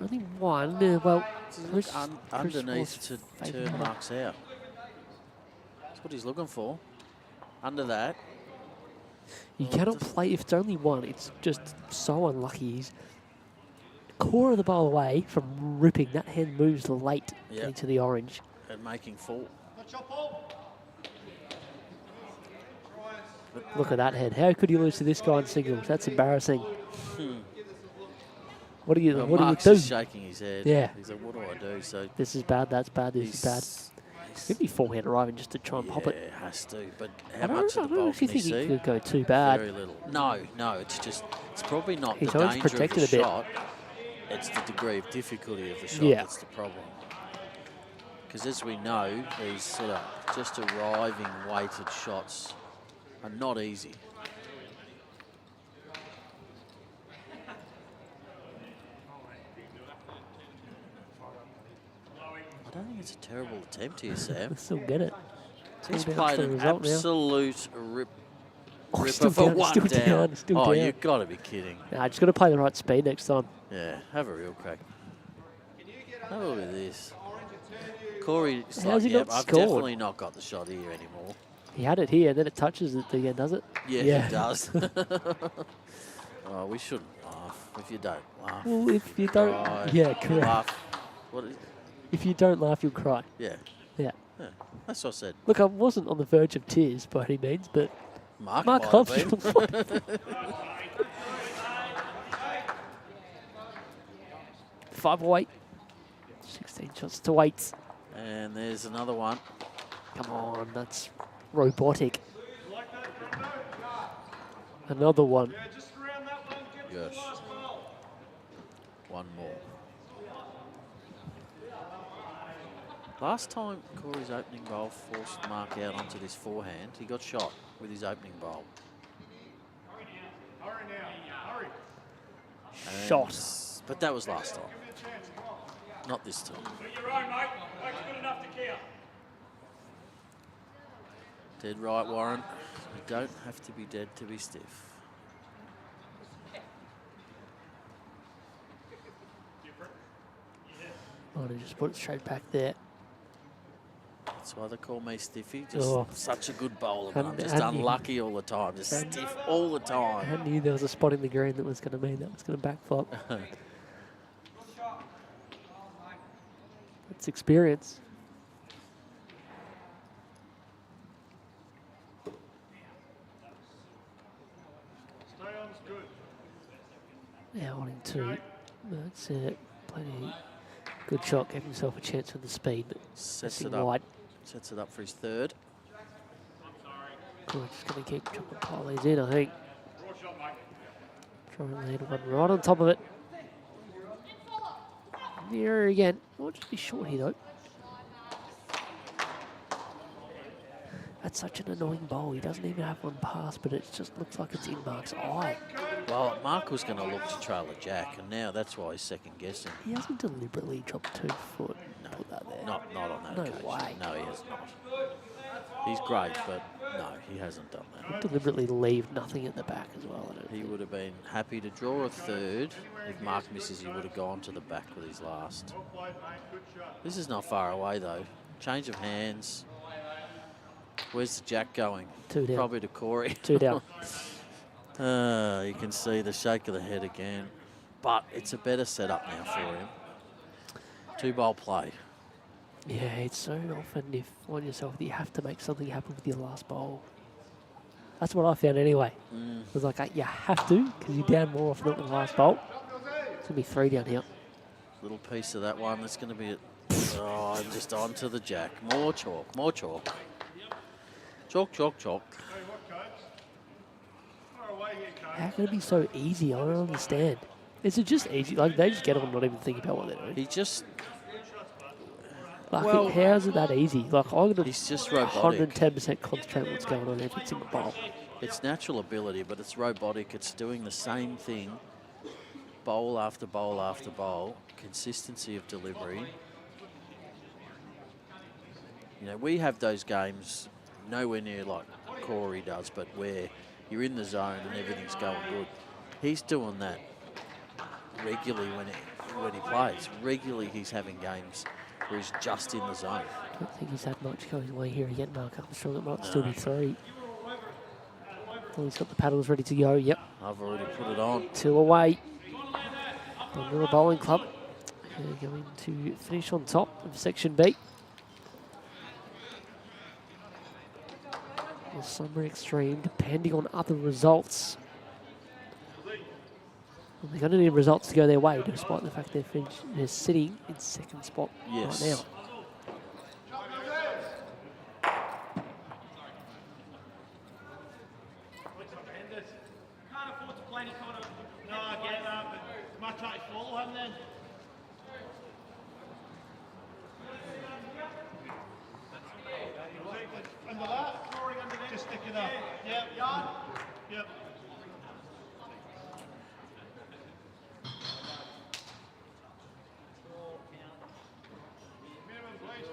Speaker 4: only one. Well, Chris
Speaker 2: Underneath to
Speaker 4: favourite
Speaker 2: turn
Speaker 4: one.
Speaker 2: Marks out. That's what he's looking for. Under that.
Speaker 4: You cannot play if it's only one. It's just so unlucky. He's core of the bowl away from ripping. That hand moves late into the orange.
Speaker 2: And making 4.
Speaker 4: Look at that head. How could you lose to this guy in singles? That's embarrassing. What do you
Speaker 2: Well,
Speaker 4: what
Speaker 2: Mark's
Speaker 4: do you
Speaker 2: is
Speaker 4: do?
Speaker 2: shaking his head.
Speaker 4: Yeah.
Speaker 2: He's like, what do I do? So
Speaker 4: This is bad. That's bad. This is bad. Maybe forehand arriving just to try and pop it.
Speaker 2: Yeah, has to. But
Speaker 4: I
Speaker 2: how
Speaker 4: don't,
Speaker 2: much
Speaker 4: I
Speaker 2: of the
Speaker 4: don't
Speaker 2: ball
Speaker 4: actually
Speaker 2: can he
Speaker 4: think he
Speaker 2: see?
Speaker 4: could go too bad.
Speaker 2: Very little. No, it's just, it's probably not
Speaker 4: He's
Speaker 2: the
Speaker 4: always
Speaker 2: danger of
Speaker 4: protected
Speaker 2: the
Speaker 4: a bit.
Speaker 2: shot. It's the degree of difficulty of the shot
Speaker 4: Yeah.
Speaker 2: that's the problem. Because as we know, these sort of just arriving weighted shots are not easy. I don't think it's a terrible attempt here, Sam.
Speaker 4: Still get it.
Speaker 2: He's
Speaker 4: Still down
Speaker 2: played
Speaker 4: for the
Speaker 2: an
Speaker 4: result now.
Speaker 2: absolute ripper
Speaker 4: still
Speaker 2: for
Speaker 4: down,
Speaker 2: one
Speaker 4: still
Speaker 2: down.
Speaker 4: down, still
Speaker 2: Oh,
Speaker 4: down.
Speaker 2: you've got to be kidding.
Speaker 4: Nah, just got to play the right speed next time.
Speaker 2: Yeah, have a real crack. Have a look at this. Corey's
Speaker 4: How's
Speaker 2: like,
Speaker 4: he
Speaker 2: yeah,
Speaker 4: not
Speaker 2: I've
Speaker 4: scored?
Speaker 2: definitely not got the shot here anymore.
Speaker 4: He had it here, and then it touches it again, does it?
Speaker 2: Yeah, he does. Oh, we shouldn't laugh if you don't laugh.
Speaker 4: Well, if you don't,
Speaker 2: Cry,
Speaker 4: yeah, correct.
Speaker 2: Laugh. What is,
Speaker 4: If you don't laugh, you'll cry.
Speaker 2: yeah,
Speaker 4: Yeah.
Speaker 2: yeah, that's what I said.
Speaker 4: Look, I wasn't on the verge of tears by any means, but
Speaker 2: Mark
Speaker 4: Mark
Speaker 2: might
Speaker 4: Hobbs.
Speaker 2: have been.
Speaker 4: 5 away. 16 shots to 8.
Speaker 2: And there's another one.
Speaker 4: Come on, that's robotic. Another one.
Speaker 2: Yes. One more. Last time Corey's opening bowl forced Mark out onto this forehand, he got shot with his opening bowl. And-
Speaker 4: Shot.
Speaker 2: But that was last time. Not this time.
Speaker 3: You're right, mate. That's good enough to care.
Speaker 2: Dead right, Warren. You don't have to be dead to be stiff.
Speaker 4: Oh, they just put it straight back there.
Speaker 2: That's why they call me Stiffy. Just such a good bowler, but I'm just
Speaker 4: And
Speaker 2: unlucky all the time. Just stiff all the time.
Speaker 4: I knew there was a spot in the green that was going to mean that was going to backflop. It's experience.
Speaker 3: Stay on's good.
Speaker 4: Now wanting to. That's it. Plenty. Good shot. Gave himself a chance with the speed. But
Speaker 2: Sets
Speaker 4: missing
Speaker 2: it up.
Speaker 4: wide.
Speaker 2: Sets it up for his third.
Speaker 4: Good, just going to keep dropping polys in, I think.
Speaker 3: Raw shot, mate.
Speaker 4: Try and land one right on top of it. Nearer again. Might just be short here, though. That's such an annoying bowl. He doesn't even have one pass, but it just looks like it's in Mark's eye.
Speaker 2: Well, Mark was going to look to trail a jack, and now that's why he's second guessing.
Speaker 4: He hasn't deliberately dropped 2 foot.
Speaker 2: No,
Speaker 4: Put that there.
Speaker 2: not on that
Speaker 4: No
Speaker 2: occasion.
Speaker 4: way.
Speaker 2: No, he has not. He's great, but no, he hasn't done that.
Speaker 4: Deliberately leave nothing at the back as well. I don't
Speaker 2: He
Speaker 4: think.
Speaker 2: would have been happy to draw a third. If Mark misses, he would have gone to the back with his last.
Speaker 3: Well played, mate. Good shot.
Speaker 2: This is not far away, though. Change of hands. Where's the jack going?
Speaker 4: 2 down.
Speaker 2: Probably to Corey.
Speaker 4: 2 down.
Speaker 2: You can see the shake of the head again. But it's a better setup now for him. 2-bowl play.
Speaker 4: Yeah, it's so often you find yourself that you have to make something happen with your last bowl. That's what I found anyway. It was like, you have to, because you're down more often than the last bowl. It's going to be 3 down here.
Speaker 2: Little piece of that one. That's going to be it. Oh, and just onto the jack. More chalk. More chalk. Chalk, chalk, chalk.
Speaker 3: Tell you what, coach. Far away here, coach.
Speaker 4: How can it be so easy? I don't understand. Is it just easy? Like, they just get on not even thinking about what they're doing.
Speaker 2: He just...
Speaker 4: Like,
Speaker 2: well,
Speaker 4: how is it that easy? Like, I'm going to
Speaker 2: He's just robotic.
Speaker 4: 110% concentrate on what's going on every single bowl.
Speaker 2: It's natural ability, but it's robotic. It's doing the same thing, bowl after bowl after bowl, consistency of delivery. You know, we have those games nowhere near like Corey does, but where you're in the zone and everything's going good. He's doing that regularly when he plays. Regularly he's having games where he's just in the zone.
Speaker 4: I don't think he's had much going away here again, Mark Armstrong. It might still be 3. Well, he's got the paddles ready to go. Yep.
Speaker 2: I've already put it on.
Speaker 4: 2 away. Bundoora Bowling Club. They're going to finish on top of Section B. The Sunbury Xtreme, depending on other results. Well, they're going to need results to go their way, despite the fact they're sitting in 2nd spot
Speaker 2: Yes.
Speaker 4: right now.
Speaker 3: Can't afford to play any kind of... No, I get that, but much like full, haven't they? Under that? Scoring under there. Just stick it up. Yep. Yep. Minimum, please.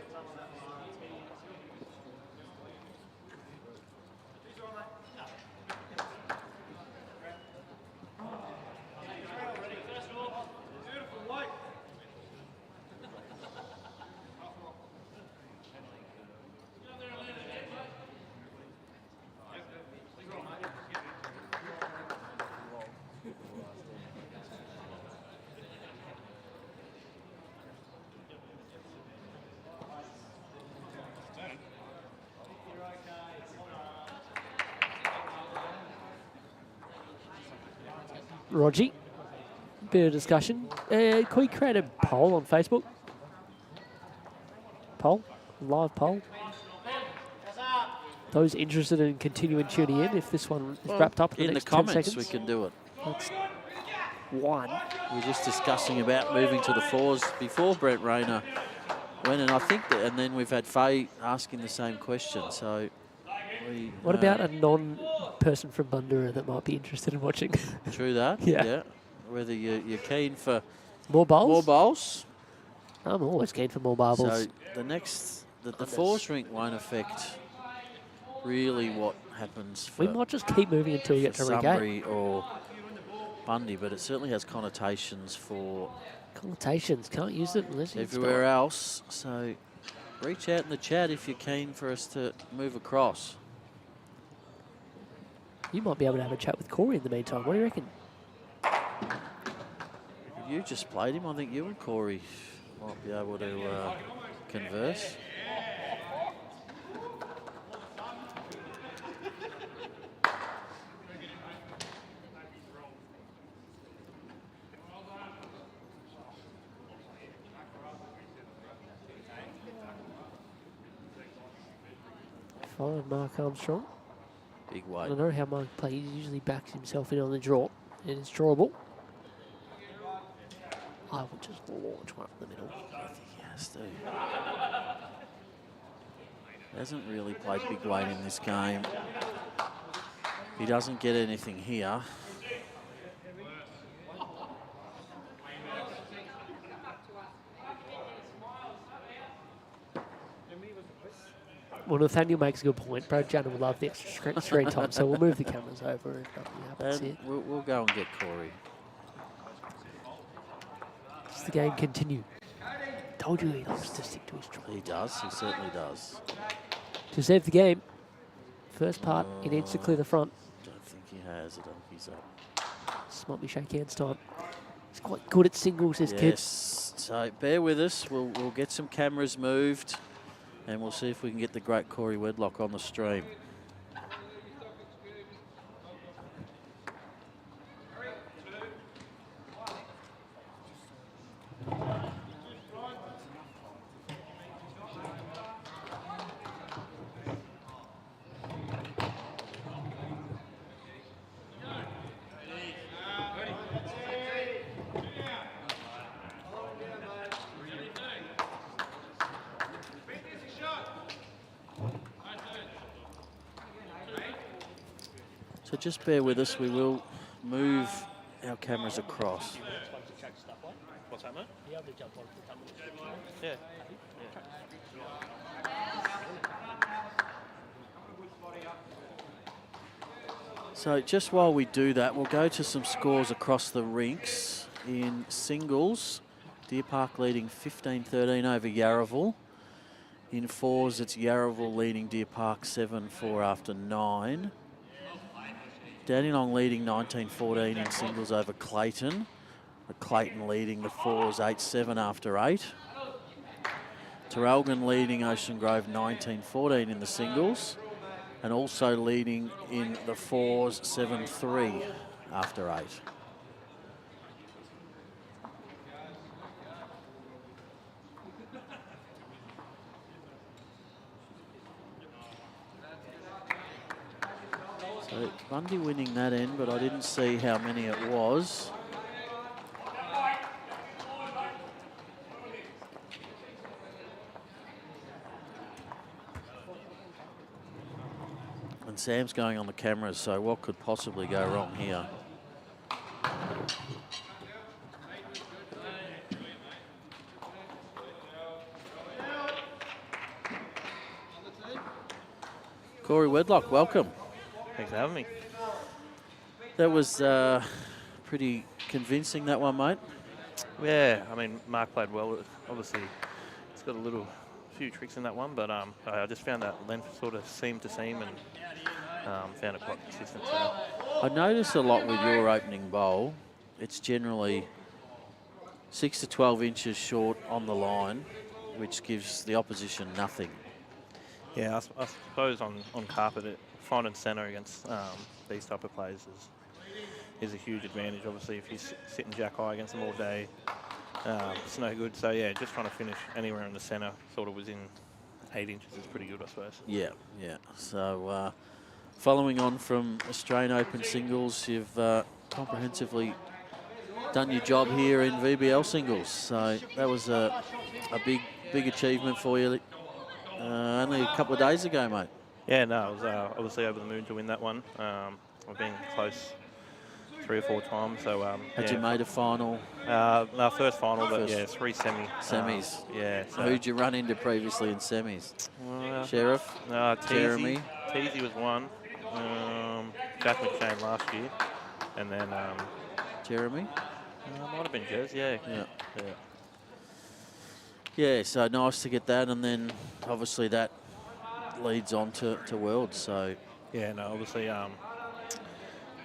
Speaker 4: Rogie, bit of discussion. Could we create a poll on Facebook? Poll? Live poll? Those interested in continuing tuning in, if this one is wrapped up in the next 10
Speaker 2: comments,
Speaker 4: seconds.
Speaker 2: we can do it.
Speaker 4: That's 1.
Speaker 2: We're just discussing about moving to the 4s before Brent Rayner went, and I think that, and then we've had Faye asking the same question. So,
Speaker 4: What about a non-person from Bundoora that might be interested in watching?
Speaker 2: True that.
Speaker 4: Yeah.
Speaker 2: Whether you're keen for
Speaker 4: More bowls?
Speaker 2: more bowls.
Speaker 4: I'm always keen for more marbles.
Speaker 2: So the fours rink won't affect really what happens for,
Speaker 4: We might just keep moving until we get to ring 8.
Speaker 2: Sunbury or Bundy, but it certainly has connotations for
Speaker 4: Connotations, can't use it unless you
Speaker 2: everywhere else. So reach out in the chat if you're keen for us to move across.
Speaker 4: You might be able to have a chat with Corey in the meantime. What do you reckon?
Speaker 2: You just played him. I think you and Corey might be able to converse.
Speaker 4: Followed Mark Armstrong.
Speaker 2: Big
Speaker 4: I
Speaker 2: weight.
Speaker 4: don't know how Mark plays. He usually backs himself in on the draw. It is drawable. I would just launch one up the middle.
Speaker 2: I think he has to. He hasn't really played big weight in this game. He doesn't get anything here.
Speaker 4: Well, Nathaniel makes a good point. Brad Janner will love the extra screen time, so we'll move the cameras over if nothing happens here.
Speaker 2: And we'll go and get Corey.
Speaker 4: Does the game continue? Told you he likes to stick to his draw.
Speaker 2: He does. He certainly does.
Speaker 4: To save the game, first part, he needs to clear the front.
Speaker 2: Don't think he has. I don't think he's up.
Speaker 4: This might be shake hands time. He's quite good at singles, this kid.
Speaker 2: Yes. So bear with us. We'll get some cameras moved, and we'll see if we can get the great Corey Wedlock on the stream. So just bear with us. We will move our cameras across.
Speaker 5: What's that, mate? Yeah.
Speaker 2: So just while we do that, we'll go to some scores across the rinks. In singles, Deer Park leading 15-13 over Yarraville. In fours, it's Yarraville leading Deer Park 7-4 after 9. Dandenong leading 19-14 in singles over Clayton. But Clayton leading the fours 8-7 after 8. Terrelgan leading Ocean Grove 19-14 in the singles. And also leading in the fours 7-3 after 8. So Bundy winning that end, but I didn't see how many it was. And Sam's going on the cameras, so what could possibly go wrong here? Corey Wedlock, welcome.
Speaker 5: Thanks for having me.
Speaker 2: That was pretty convincing, that one, mate.
Speaker 5: Yeah, I mean, Mark played well. Obviously, he's got a few tricks in that one, but I just found that length sort of seam to seam and found it quite consistent. So.
Speaker 2: I notice a lot with your opening bowl. It's generally 6 to 12 inches short on the line, which gives the opposition nothing.
Speaker 5: Yeah, I suppose on carpet, front and centre against these type of players is a huge advantage. Obviously, if you sit and jack high against them all day, it's no good. So yeah, just trying to finish anywhere in the centre, sort of within 8 inches, is pretty good, I suppose.
Speaker 2: Yeah, yeah. So following on from Australian Open singles, you've comprehensively done your job here in VBL singles. So that was a big achievement for you. Only a couple of days ago, mate.
Speaker 5: Yeah, no, I was obviously over the moon to win that one. I've been close 3 or 4 times. So
Speaker 2: Had you made a final?
Speaker 5: No, first final, but
Speaker 2: First.
Speaker 5: yeah, 3
Speaker 2: Semis.
Speaker 5: Yeah. So,
Speaker 2: Who'd you run into previously in semis? Sheriff?
Speaker 5: Jeremy.
Speaker 2: Jeremy?
Speaker 5: Teasy was one. Jack McShane last year. And then
Speaker 2: Jeremy?
Speaker 5: might have been Jez, yeah.
Speaker 2: Yeah, so nice to get that, and then obviously that leads on to Worlds, so...
Speaker 5: Yeah, no, obviously, yeah,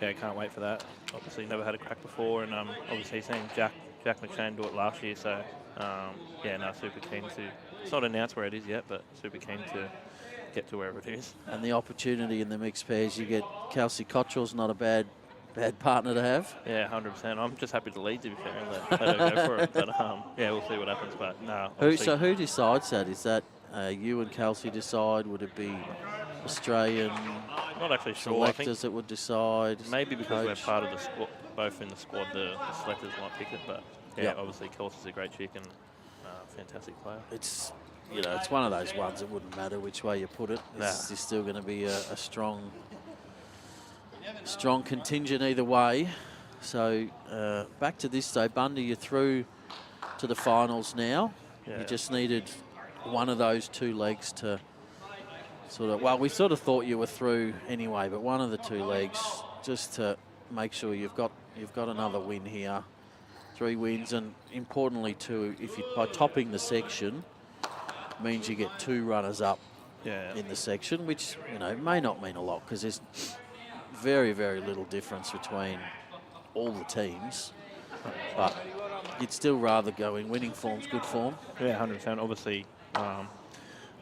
Speaker 5: can't wait for that. Obviously never had a crack before, and obviously seen Jack McShane do it last year, so yeah, no, super keen to... It's not announced where it is yet, but super keen to get to wherever it is.
Speaker 2: And the opportunity in the mixed pairs, you get Kelsey Cottrell's not a bad partner to have.
Speaker 5: Yeah, 100%. I'm just happy to lead, to be fair, and let her go for it. But yeah, we'll see what happens. But no.
Speaker 2: So who decides that? Is that you and Kelsey decide? Would it be Australian
Speaker 5: not actually sure.
Speaker 2: selectors that would decide?
Speaker 5: Maybe because we're part of the squad, both in the squad, the selectors might pick it. But yeah, obviously Kelsey's a great chick and fantastic player.
Speaker 2: It's it's one of those ones. It wouldn't matter which way you put it. It's still going to be a strong contingent either way. So back to this day, Bundy, you're through to the finals now.
Speaker 5: Yeah.
Speaker 2: You just needed one of those 2 legs to sort of, well, we sort of thought you were through anyway, but one of the 2 legs just to make sure you've got another win here. 3 wins, and importantly too, if you by topping the section means you get 2 runners up in the section, which may not mean a lot because there's very, very little difference between all the teams, but you'd still rather go in winning form's good form.
Speaker 5: Yeah, 100%. Obviously,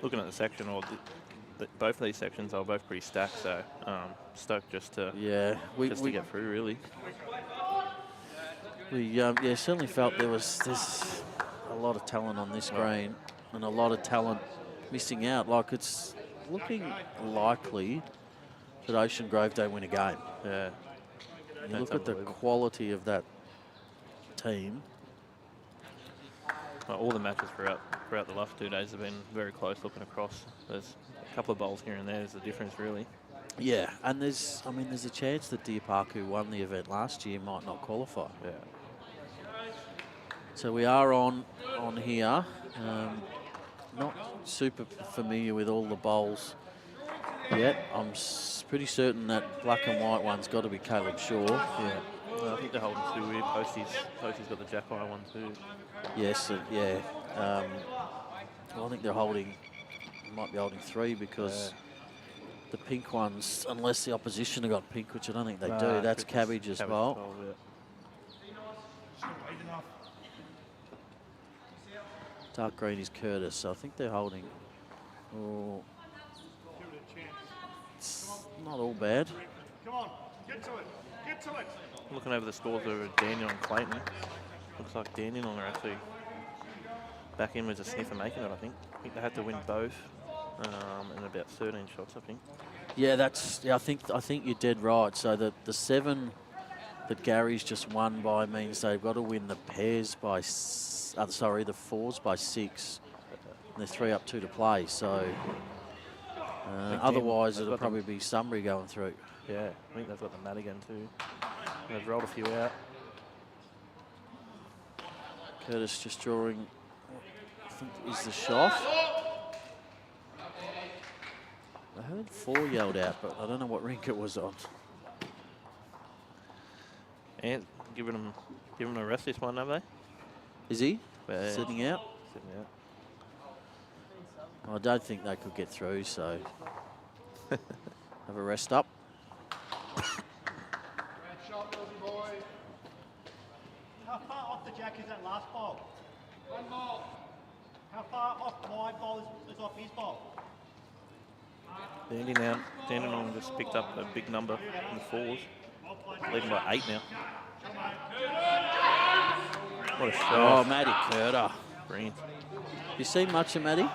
Speaker 5: looking at the section, or both of these sections are both pretty stacked, so stoked just to to get through, really. We certainly felt there's a lot of talent on this green and a lot of talent missing out. Like, it's looking likely that Ocean Grove don't win a game. Yeah.
Speaker 2: You look at the quality of that team.
Speaker 5: Well, all the matches throughout the last 2 days have been very close looking across. There's a couple of bowls here and there. There's a difference, really. Yeah,
Speaker 2: and there's a chance that Deer Park, who won the event last year, might not qualify.
Speaker 5: Yeah.
Speaker 2: So we are on here. Not super familiar with all the bowls yet. I'm pretty certain that black and white one's got to be Caleb Shaw.
Speaker 5: Yeah. Well, I think they're holding 2 weird. Postie's got the Jack Eye one too.
Speaker 2: Yes, yeah. Well, I think they're might be holding 3 because the pink ones, unless the opposition have got pink, which I don't think they do, that's Cabbage's bowl. Dark green is Curtis, so I think they're holding. Oh, it's not all bad.
Speaker 3: Come on, get to it, get to it.
Speaker 5: Looking over the scores over Dandenong and Clayton, looks like Dandenong are actually back in with a sniff of making it, I think. I think they had to win both in about 13 shots, I think.
Speaker 2: Yeah, I think you're dead right. So the 7 that Gary's just won by means they've got to win the pairs by, the 4s by 6. And they're 3 up, 2 to play. So otherwise it'll probably be Sunbury going through.
Speaker 5: Yeah, I think they've got the Madigan too. They've rolled a few out.
Speaker 2: Curtis just drawing, I think, is the shot. I heard 4 yelled out, but I don't know what rink it was on.
Speaker 5: And giving them a rest this one, have they?
Speaker 2: Is he?
Speaker 5: Yeah.
Speaker 2: Sitting out?
Speaker 5: Sitting out.
Speaker 2: I don't think they could get through, so have a rest up.
Speaker 3: How far off the jack is that last ball? 1 ball. How far off my ball is off his ball?
Speaker 5: Dandenong just picked up a big number in the 4s. Leading by 8 now. What a shot.
Speaker 2: Oh, Matty Curter.
Speaker 5: Brilliant.
Speaker 2: You seen much of Matty?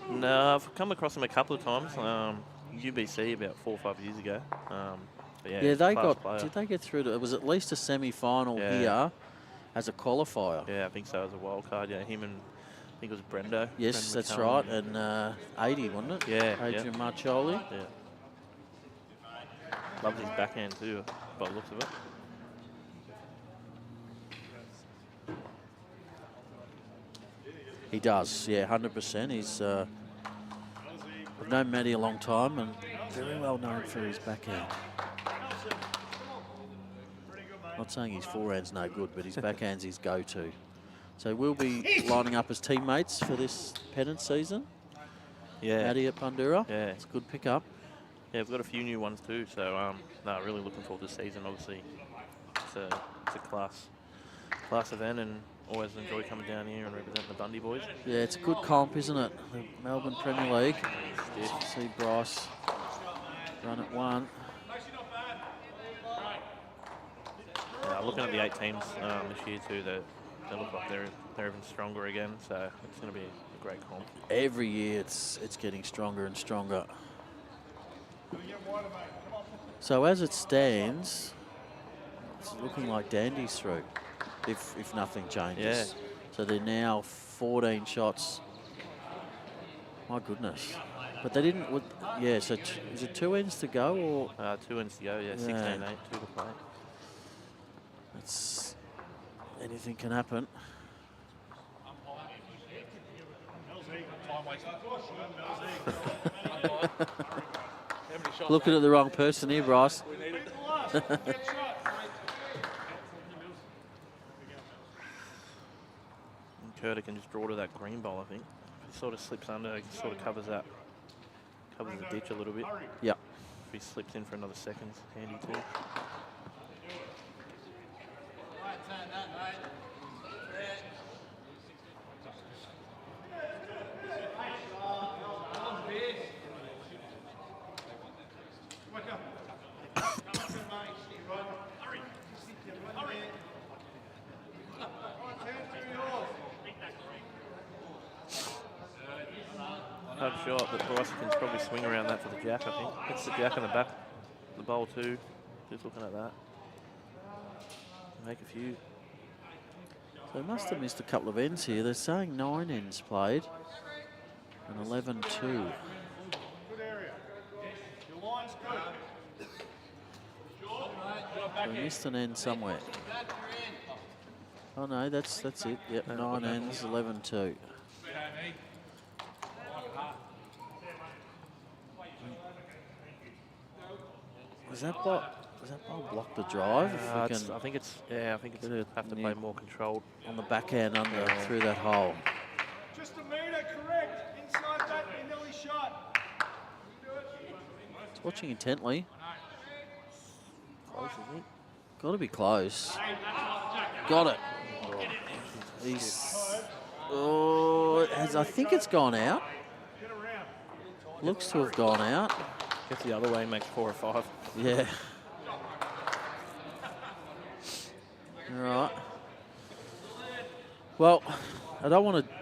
Speaker 5: No, I've come across him a couple of times. UBC about 4 or 5 years ago. But yeah,
Speaker 2: they got.
Speaker 5: player.
Speaker 2: Did they get through to? It was at least a semi-final here as a qualifier.
Speaker 5: Yeah, I think so. As a wild card. Yeah, him and I think it was Brendo.
Speaker 2: Yes,
Speaker 5: Brendan
Speaker 2: that's
Speaker 5: McCallum.
Speaker 2: right. And 80, wasn't it?
Speaker 5: Yeah.
Speaker 2: Adrian Marcioli.
Speaker 5: Yeah. Loves his backhand too, by the looks of it.
Speaker 2: He does, yeah, 100%. He's I've known Matty a long time and very well known for his backhand. Not saying his forehand's no good, but his backhand's his go-to. So we'll be lining up as teammates for this pennant season.
Speaker 5: Yeah.
Speaker 2: Matty at Bundoora.
Speaker 5: Yeah.
Speaker 2: It's a good pickup.
Speaker 5: Yeah, we've got a few new ones too, so no, really looking forward to the season. Obviously, it's a class event, and always enjoy coming down here and representing the Bundy boys.
Speaker 2: Yeah, it's a good comp, isn't it? The Melbourne Premier League. See Bryce run at one.
Speaker 5: Yeah, looking at the 8 teams this year too, they look like they're even stronger again. So it's going to be a great comp.
Speaker 2: Every year it's getting stronger and stronger. So as it stands, it's looking like Dandy's through, if nothing changes.
Speaker 5: Yeah.
Speaker 2: So they're now 14 shots. My goodness. But they didn't, yeah, so is it 2 ends to go or?
Speaker 5: 2 ends to go, yeah, 16-8, 2 to play.
Speaker 2: It's, anything can happen. Looking at the wrong person here, Bryce.
Speaker 5: And Curtis can just draw to that green ball, I think. If he sort of slips under, he sort of covers the ditch a little bit.
Speaker 2: Yeah.
Speaker 5: If he slips in for another second, handy too. Hard shot, but Bryce can probably swing around that for the jack, I think. It's the jack in the back, the bowl too. Just looking at that. Make a few.
Speaker 2: They must have missed a couple of ends here. They're saying 9 ends played and 11-2.
Speaker 3: Good area. Your line's good.
Speaker 2: So they missed an end somewhere. Oh no, that's it. Yep, 9 ends, 11-2. Does that ball block the drive? If we can
Speaker 5: I think it's have to play more controlled
Speaker 2: on the backhand under through that hole.
Speaker 3: Just a metre, correct. Inside that, you're nearly shot.
Speaker 2: It's watching intently.
Speaker 5: close, isn't it?
Speaker 2: Got to be close. Got it. He's. Oh, I think it's gone out. Looks to have gone out.
Speaker 5: Gets the other way, makes 4 or 5.
Speaker 2: Yeah. All right. Well, I don't want to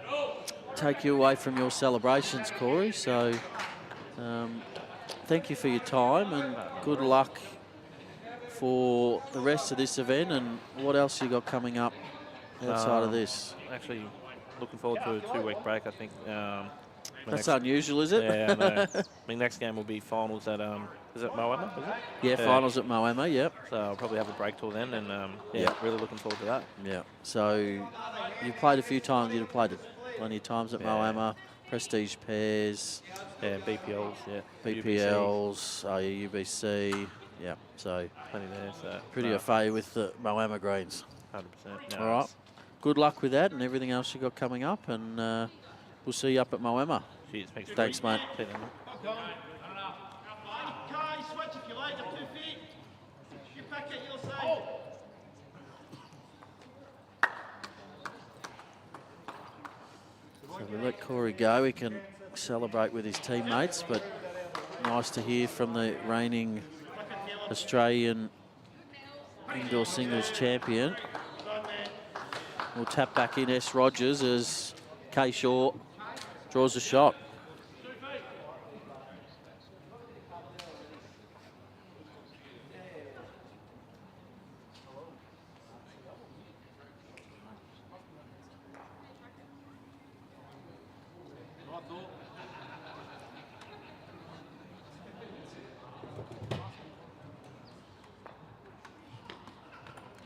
Speaker 2: take you away from your celebrations, Corey, so thank you for your time and good luck for the rest of this event. And what else you got coming up outside of this?
Speaker 5: Actually, looking forward to a 2-week break, I think.
Speaker 2: That's unusual, is it?
Speaker 5: Yeah, I know. My next game will be finals at, is it Moama, is it?
Speaker 2: Yeah, finals at Moama, yep.
Speaker 5: So I'll probably have a break till then, and really looking forward to that.
Speaker 2: Yeah, so you played a few times, you've played it plenty of times at Moama, Prestige Pairs.
Speaker 5: Yeah, BPLs,
Speaker 2: BPLs, UBC, yeah, so
Speaker 5: plenty there. So
Speaker 2: pretty au fait with the Moama greens.
Speaker 5: 100%.
Speaker 2: All right, good luck with that and everything else you got coming up, and we'll see you up at Moama.
Speaker 5: Cheers,
Speaker 2: thanks, mate.
Speaker 5: See you then, mate.
Speaker 3: Switch if you like, up 2 feet. You pack it, you'll say.
Speaker 2: So we let Corey go. He can celebrate with his teammates, but nice to hear from the reigning Australian indoor singles champion. We'll tap back in S. Rogers as Kay Shaw draws a shot.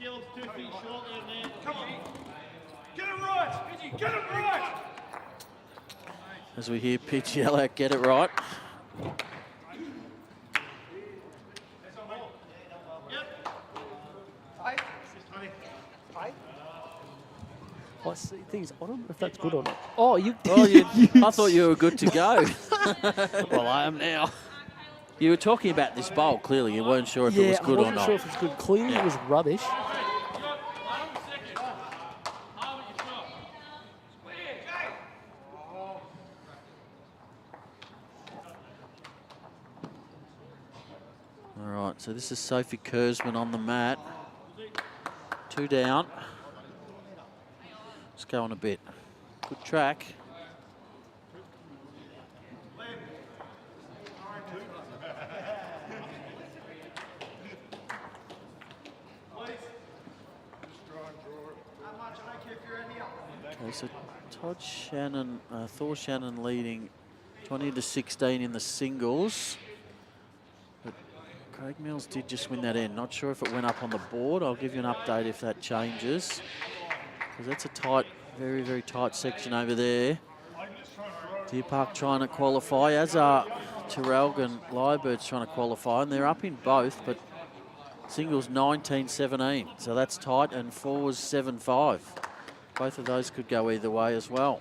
Speaker 3: Gill's 2 feet short there, man. Come on. Get it right. Get it right.
Speaker 2: as we hear Pitch yell out, get it right.
Speaker 4: I see things. I don't know if that's good or not. Oh, you.
Speaker 2: Oh, I thought you were good to go.
Speaker 4: Well, I am now.
Speaker 2: You were talking about this bowl, clearly. You weren't sure if it was good or
Speaker 4: I wasn't
Speaker 2: not.
Speaker 4: sure if it was good. Clearly, it was rubbish.
Speaker 2: All right, so this is Sophie Kurzman on the mat. 2 down. Let's go on a bit. Good track. Okay, so Thor Shannon leading 20-16 in the singles. But Craig Mills did just win that end. Not sure if it went up on the board. I'll give you an update if that changes. Because that's a tight, very, very tight section over there. Deer Park trying to qualify, as are Terrell and Lyrebirds trying to qualify, and they're up in both, but singles 19-17, so that's tight, and fours 7-5. Both of those could go either way as well.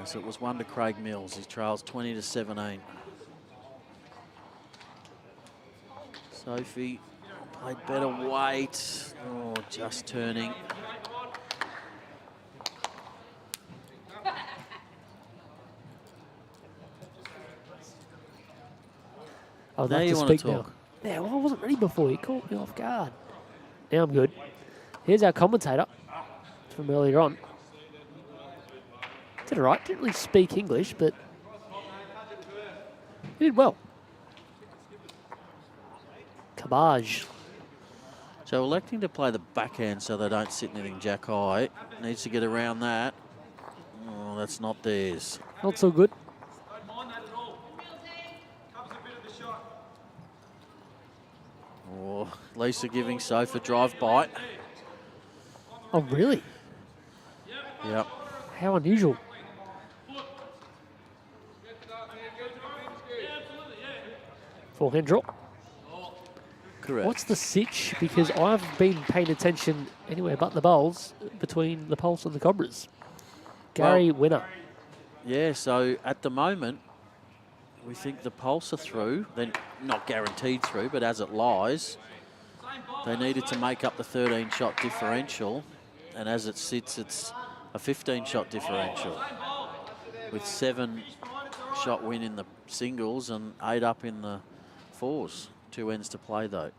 Speaker 2: So it was 1 to Craig Mills. He trails 20-17. Sophie played better weight. Oh, just turning.
Speaker 4: I would
Speaker 2: Now
Speaker 4: like
Speaker 2: you
Speaker 4: to
Speaker 2: want to
Speaker 4: speak now.
Speaker 2: talk.
Speaker 4: Yeah, well, I wasn't ready before. You caught me off guard. Now I'm good. Here's our commentator from earlier on. Did all right. Didn't really speak English, but he did well. Cabage.
Speaker 2: So electing to play the backhand so they don't sit anything jack high. Needs to get around that. Oh, that's not theirs.
Speaker 4: Not so good.
Speaker 2: Oh, Lisa giving Soph a drive bite.
Speaker 4: Oh, really?
Speaker 2: Yep.
Speaker 4: How unusual. Forehand drop.
Speaker 2: Correct.
Speaker 4: What's the sitch? Because I've been paying attention anywhere but the bowls between the Pulse and the Cobras. Gary, winner.
Speaker 2: Yeah, so at the moment, we think the Pulse are through. They're not guaranteed through, but as it lies, they needed to make up the 13-shot differential. And as it sits, it's a 15-shot differential with 7-shot win in the singles and 8 up in the fours. 2 ends to play, though.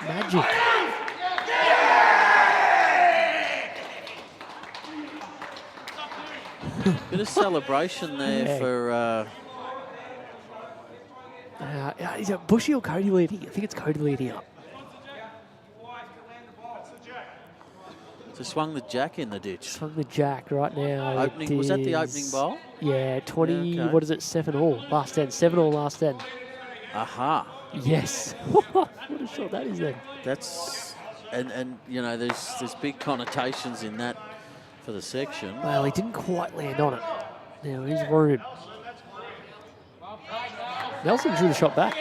Speaker 4: Magic.
Speaker 2: Bit of celebration there
Speaker 4: Yeah.
Speaker 2: for...
Speaker 4: Is it Bushy or Cody leading? I think it's Cody leading up.
Speaker 2: So swung the jack in the ditch.
Speaker 4: Swung the jack right now.
Speaker 2: Opening, was that the opening bowl?
Speaker 4: Yeah, 20,
Speaker 2: Yeah, okay.
Speaker 4: what is it, 7-all, last end, 7-all last end.
Speaker 2: Aha.
Speaker 4: Yes. What a shot that is then.
Speaker 2: That's... And you know, there's big connotations in that for the section.
Speaker 4: Well, he didn't quite land on it. Now he's worried. Nelson drew the shot back.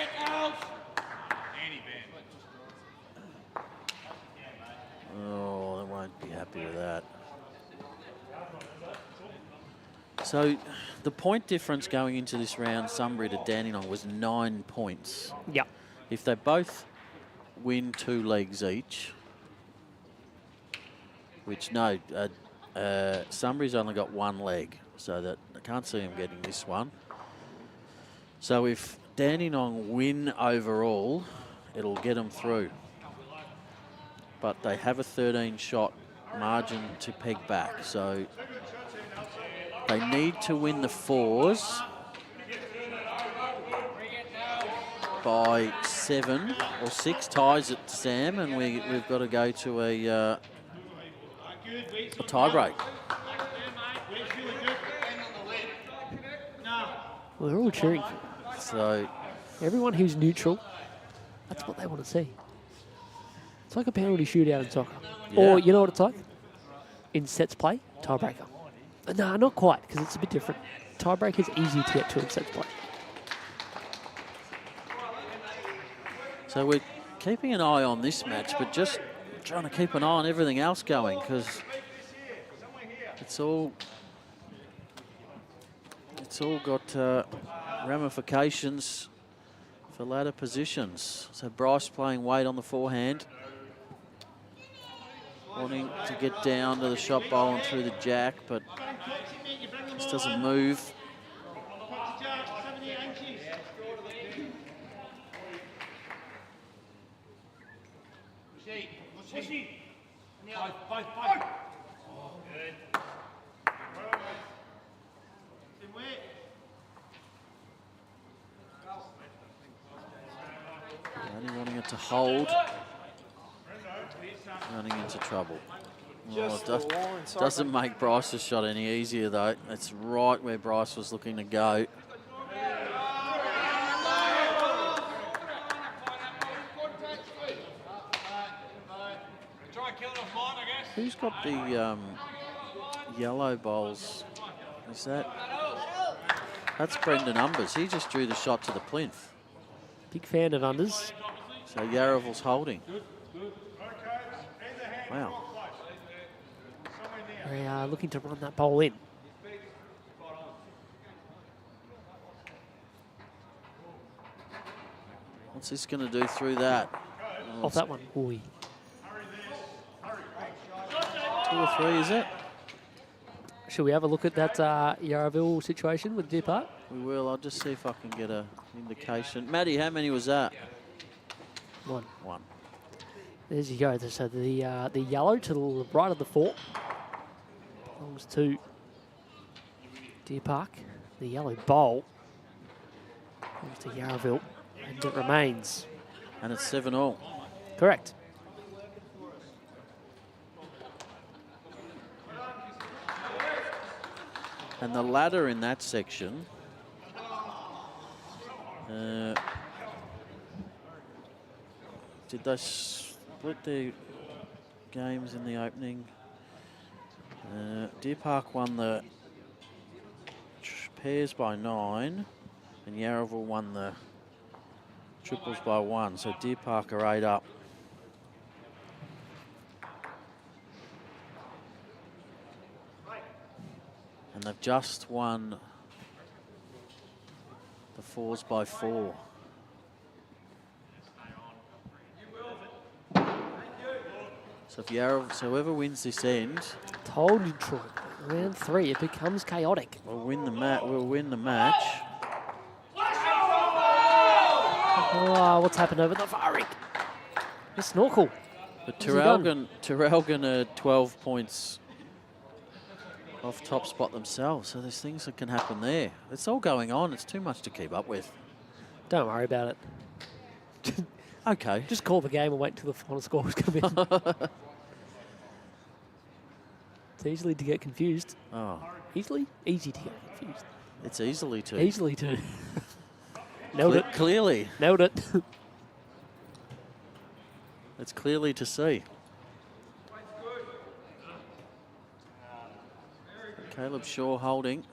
Speaker 2: Oh, they won't be happy with that. So the point difference going into this round, Sunbury to Dandenong, was 9 points.
Speaker 4: Yep.
Speaker 2: If they both win 2 legs each, which Sunbury's only got 1 leg, so that I can't see him getting this one. So if Dandenong win overall, it'll get them through. But they have a 13-shot margin to peg back, so they need to win the fours by 7 or 6 ties at Sam, and we've got to go to a tie break.
Speaker 4: We're all cheering for.
Speaker 2: So,
Speaker 4: Everyone who's neutral, that's what they want to see. It's like a penalty shootout in soccer.
Speaker 2: Yeah.
Speaker 4: Or, you know what it's like? In sets play, tiebreaker. No, not quite, because it's a bit different. Tiebreaker is easy to get to in sets play.
Speaker 2: so we're keeping an eye on this match, but just trying to keep an eye on everything else going, because it's all got ramifications for ladder positions. So Bryce playing weight on the forehand, wanting to get down to the shot bowl and through the jack, but just doesn't move. Only wanting it to hold. Running into trouble. Well, it doesn't make Bryce's shot any easier though. It's right where Bryce was looking to go. Who's got the yellow bowls? Is that? That's Brendan Umbers. He just drew the shot to the plinth.
Speaker 4: Big fan of unders.
Speaker 2: So Yarraville's holding. Wow.
Speaker 4: They are looking to run that bowl in.
Speaker 2: What's this going to do through that? Oh,
Speaker 4: Off that one. Ooh.
Speaker 2: 2 or 3, is it?
Speaker 4: Should we have a look at that Yarraville situation with Deer Park?
Speaker 2: We will. I'll just see if I can get an indication. Maddie, how many was that?
Speaker 4: One.
Speaker 2: 1.
Speaker 4: There you go. So the yellow to the right of the 4 belongs to Deer Park. The yellow bowl belongs to Yarraville, and it remains.
Speaker 2: And it's 7-all.
Speaker 4: Correct.
Speaker 2: And the ladder in that section, did they split their games in the opening? Deer Park won the pairs by 9, and Yarraville won the triples by 1. So Deer Park are 8 up. And they've just won the 4s by 4. So if Yarraville, so whoever wins this end,
Speaker 4: Told you, Troy. Round 3, it becomes chaotic.
Speaker 2: will win the match.
Speaker 4: Oh, what's happened over the far ring? The snorkel.
Speaker 2: But
Speaker 4: What's he done?
Speaker 2: Terrelgan are 12 points off top spot themselves. So there's things that can happen there. It's all going on. It's too much to keep up with.
Speaker 4: Don't worry about it.
Speaker 2: Okay.
Speaker 4: Just call the game and wait until the final scores come in. It's easily to get confused.
Speaker 2: Oh,
Speaker 4: Easy to get confused.
Speaker 2: it's easily to.
Speaker 4: Easily to. Nailed it.
Speaker 2: Clearly.
Speaker 4: Nailed it.
Speaker 2: It's clearly to see. Caleb Shaw holding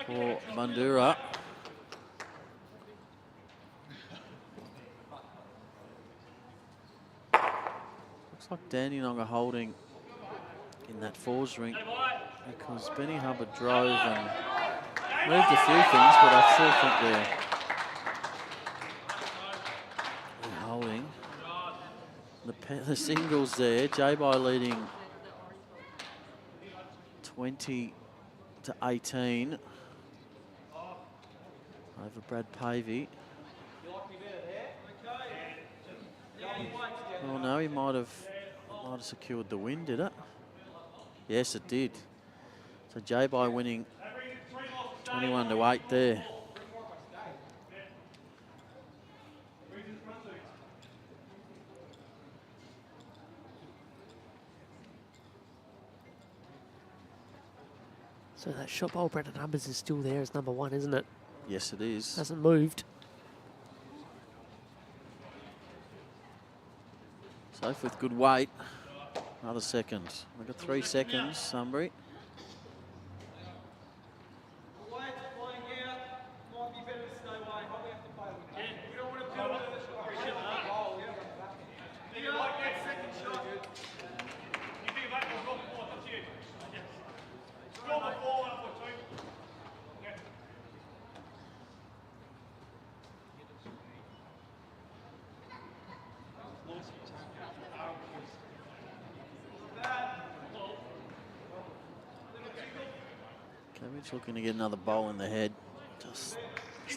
Speaker 2: for Bundoora. Looks like Dandenong are holding in that 4s ring because Benny Hubbard drove and moved a few things, but I still think they're holding. The singles there, J-By leading 20-18 over Brad Pavey. Oh no, he might have secured the win, did it? Yes, it did. So J-By winning 21-8 there.
Speaker 4: So that shot by Brendan Humbers is still there as number 1, isn't it?
Speaker 2: Yes, it is.
Speaker 4: Hasn't moved.
Speaker 2: Safe with good weight. Another second. We've got 3 seconds, Sunbury. Kevin's looking to get another bowl in the head. Just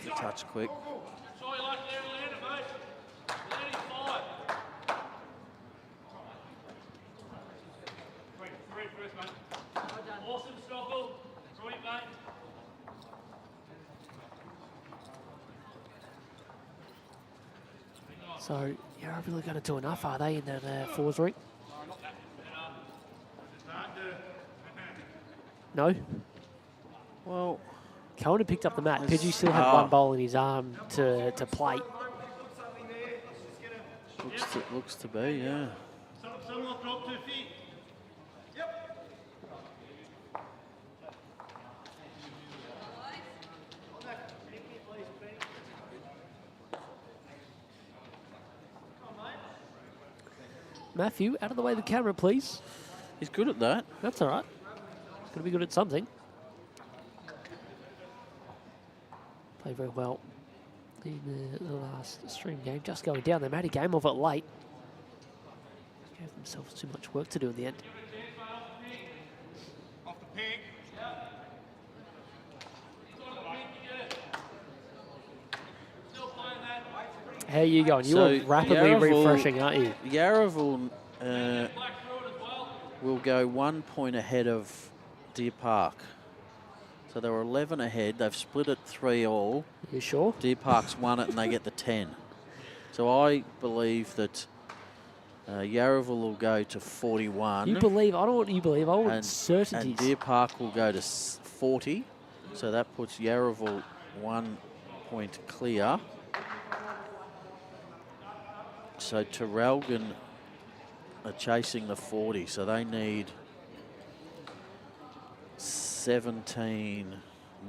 Speaker 2: a touch quick.
Speaker 4: So, you're really going to do enough, are they, in that fours ring? No?
Speaker 2: Well,
Speaker 4: Cohen had picked up the mat. Pidgey still had one bowl in his arm to plate.
Speaker 2: looks to be, yeah.
Speaker 3: Someone drop 2 feet. Yep.
Speaker 4: Matthew, out of the way of the camera, please.
Speaker 2: He's good at that.
Speaker 4: That's all right. He's going to be good at something. Played very well in the last stream game. Just going down. They made a game of it late. Gave themselves too much work to do in the end.
Speaker 3: Off the pig.
Speaker 4: How are you going? You
Speaker 2: So
Speaker 4: are rapidly refreshing, aren't you?
Speaker 2: Yarraville will go 1 point ahead of Deer Park. So they were 11 ahead. They've split it 3-all.
Speaker 4: You sure?
Speaker 2: Deer Park's won it and they get the 10. So I believe that Yarraville will go to 41.
Speaker 4: You believe? I don't want you believe. I want
Speaker 2: and
Speaker 4: certainties.
Speaker 2: Deer Park will go to 40. So that puts Yarraville 1 point clear. So Terrelgan are chasing the 40, so they need 17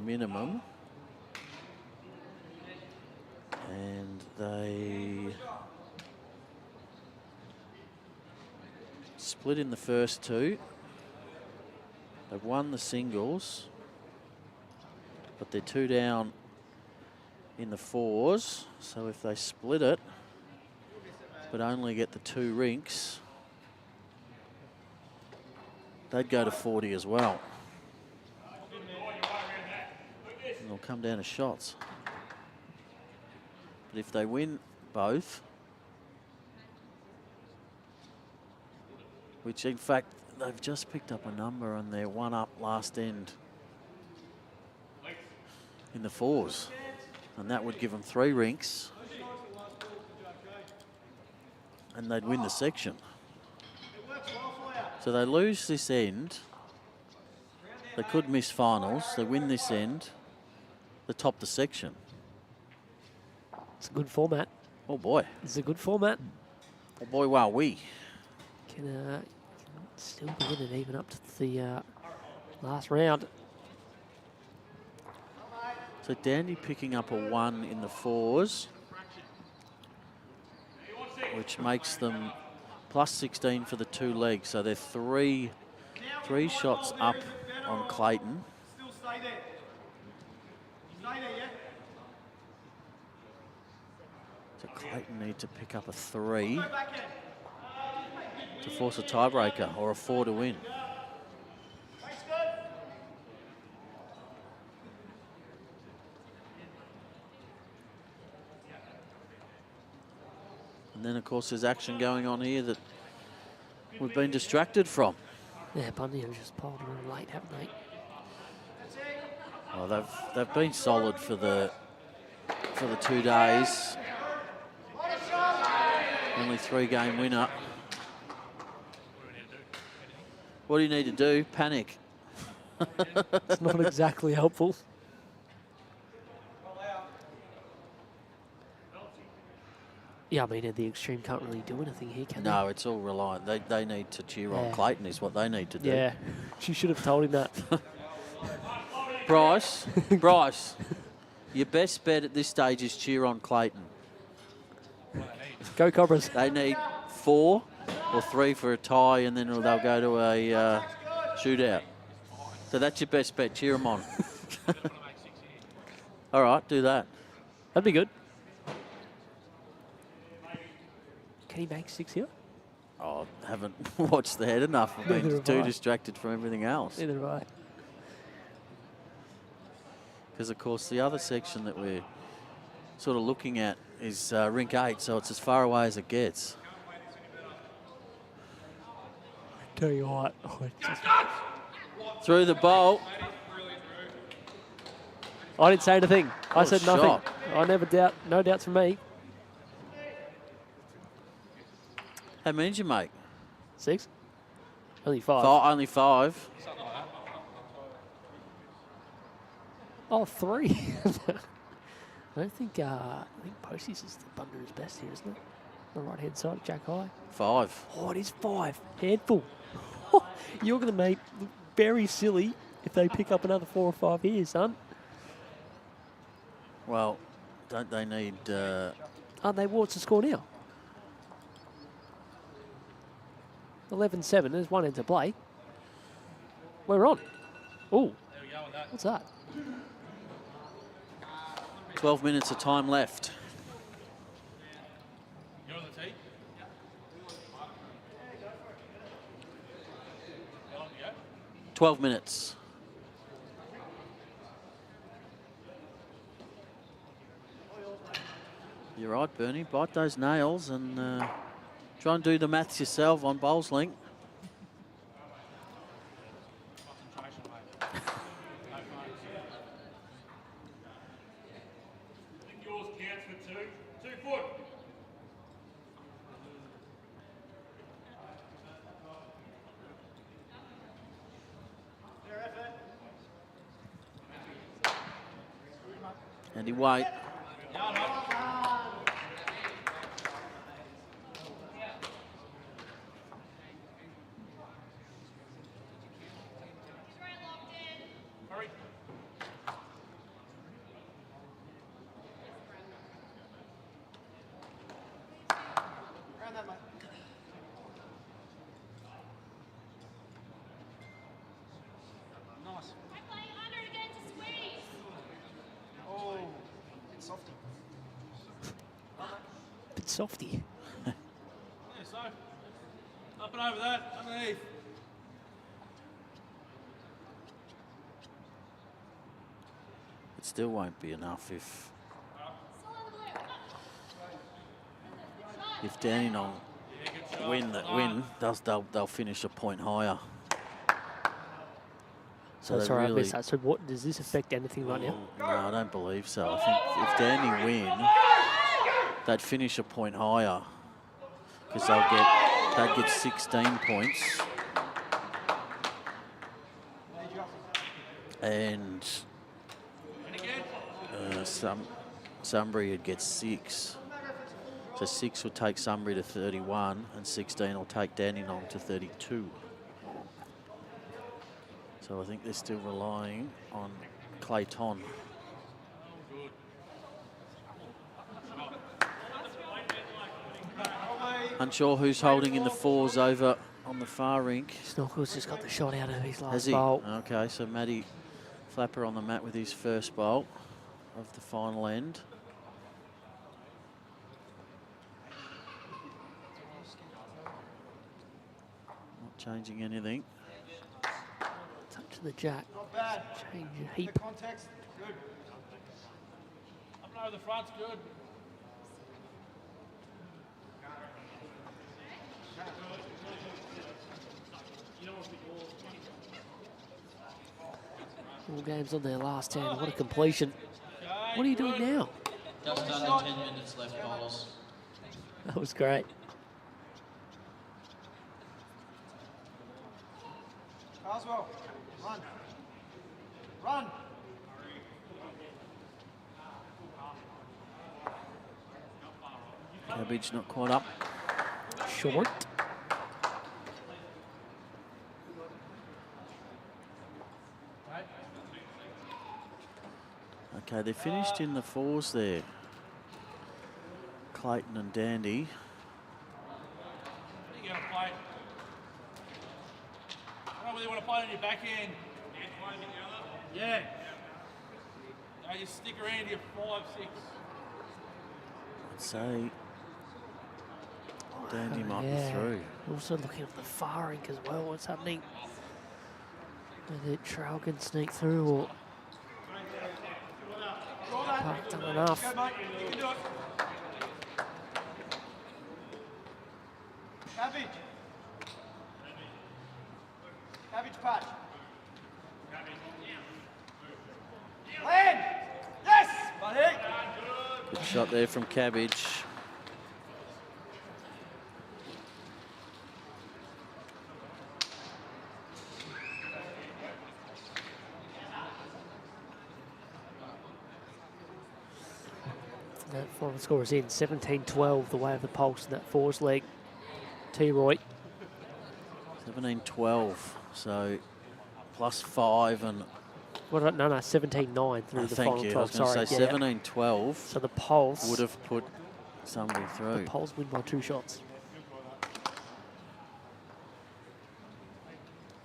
Speaker 2: minimum. And they split in the first 2. They've won the singles, but they're 2 down in the 4s. So if they split it, but only get the 2 rinks, they'd go to 40 as well. And they'll come down to shots. But if they win both, which in fact they've just picked up a number and they're 1 up last end in the 4s, and that would give them 3 rinks. And they'd win the section. So they lose this end. They could miss finals. They win this end. They top the section.
Speaker 4: It's a good format.
Speaker 2: Oh boy.
Speaker 4: It's a good format.
Speaker 2: Oh boy, wow, we.
Speaker 4: Can still be in it even up to the last round.
Speaker 2: So Dandy picking up a 1 in the 4s, which makes them plus 16 for the 2 legs. So they're three shots up on Clayton.
Speaker 3: Still stay there. Stay there, yeah?
Speaker 2: So Clayton need to pick up a 3 to force a tiebreaker or a 4 to win.
Speaker 3: Thanks, good.
Speaker 2: And then, of course, there's action going on here that we've been distracted from.
Speaker 4: Yeah, Bundy have just pulled in late, haven't they?
Speaker 2: Well, they've been solid for the 2 days. Only 3-game winner. What do you need to do? Panic.
Speaker 4: It's not exactly helpful. Yeah, I mean, the Extreme can't really do anything here, can they?
Speaker 2: No, it's all reliant. They need to cheer on
Speaker 4: Yeah.
Speaker 2: Clayton is what they need to do.
Speaker 4: Yeah, she should have told him that.
Speaker 2: Bryce, your best bet at this stage is cheer on Clayton.
Speaker 4: Go Cobras.
Speaker 2: They need 4 or 3 for a tie, and then they'll go to a shootout. So that's your best bet. Cheer them on. All right, do that.
Speaker 4: That'd be good. Can he make 6 here?
Speaker 2: Oh, haven't watched the head enough. I've
Speaker 4: Neither
Speaker 2: been
Speaker 4: have
Speaker 2: too
Speaker 4: I.
Speaker 2: distracted from everything else.
Speaker 4: Neither have I.
Speaker 2: Because, of course, the other section that we're sort of looking at is rink 8, so it's as far away as it gets.
Speaker 4: Tell you what.
Speaker 2: Through the bowl.
Speaker 4: I didn't say anything. I
Speaker 2: What a
Speaker 4: said nothing.
Speaker 2: shot.
Speaker 4: I never doubt. No doubts from me.
Speaker 2: How many did you make?
Speaker 4: 6? Only 5.
Speaker 2: Only 5.
Speaker 4: Oh, 3. I think Postie's is the Bundoора's best here, isn't it? On the right-hand side, Jack High.
Speaker 2: 5.
Speaker 4: Oh, it is 5. Handful. You're going to make look very silly if they pick up another 4 or 5 here, son.
Speaker 2: Well, don't they need...
Speaker 4: Aren't they? What's the score now? 11-7. There's one end to play. We're on. Oh, what's that?
Speaker 2: 12 minutes of time left.
Speaker 3: You're on the tee?
Speaker 2: 12 minutes. You're right, Bernie. Bite those nails and try and do the maths yourself on bowls link.
Speaker 3: Yours counts for 2. 2 foot.
Speaker 2: Andy White.
Speaker 3: Hurry. Around that, mate. Nice. Oh, it's softy.
Speaker 4: Bit softy.
Speaker 3: Yeah, so. Up and over that, underneath.
Speaker 2: It still won't be enough if Dandenong win, they'll finish a point higher.
Speaker 4: So
Speaker 2: they
Speaker 4: sorry, I
Speaker 2: really-
Speaker 4: missed that. So what, does this affect anything right now?
Speaker 2: No, I don't believe so. I think if Dandy win, they'd finish a point higher because they'd get 16 points. And Sunbury would get 6. So 6 would take Sunbury to 31 and 16 will take Dandenong to 32. So I think they're still relying on Clayton. Unsure who's holding in the 4s over on the far rink.
Speaker 4: Snorkel's just got the shot out of his
Speaker 2: Has
Speaker 4: last
Speaker 2: he?
Speaker 4: bowl.
Speaker 2: Okay, so Matty Flapper on the mat with his first bowl of the final end. Not changing anything.
Speaker 4: Touch to the jack.
Speaker 3: Not bad.
Speaker 4: Change your heap.
Speaker 3: The context, good. Up and over the front's good.
Speaker 4: All games on their last 10. What a completion. What are you doing now?
Speaker 2: Just under 10 minutes left, bowlers.
Speaker 4: That was great.
Speaker 3: Carswell, run. Run.
Speaker 2: Cabbage not quite up.
Speaker 4: Short.
Speaker 2: Okay, they finished in the fours there. Clayton and Dandy.
Speaker 3: You gotta play. I don't really want to play on your back end. Yeah. No, just stick around your 5, 6.
Speaker 2: I'd say Dandy might be
Speaker 4: Yeah.
Speaker 2: through.
Speaker 4: Also looking at the far rink as well. What's happening? Whether Trowell can sneak through or Park done enough.
Speaker 3: Go, mate. You can do it. Cabbage. Cabbage patch. Land. Yes, buddy.
Speaker 2: Good shot there from Cabbage.
Speaker 4: That final score is in 17-12, the way of the pulse in that fours leg. T-Roy.
Speaker 2: 17-12, so +5 and
Speaker 4: What? No, 17-9 through the
Speaker 2: thank
Speaker 4: final
Speaker 2: you.
Speaker 4: 12.
Speaker 2: I was going to say
Speaker 4: yeah.
Speaker 2: 17-12
Speaker 4: So the pulse
Speaker 2: would have put somebody
Speaker 4: the
Speaker 2: through.
Speaker 4: Poles win by 2 shots.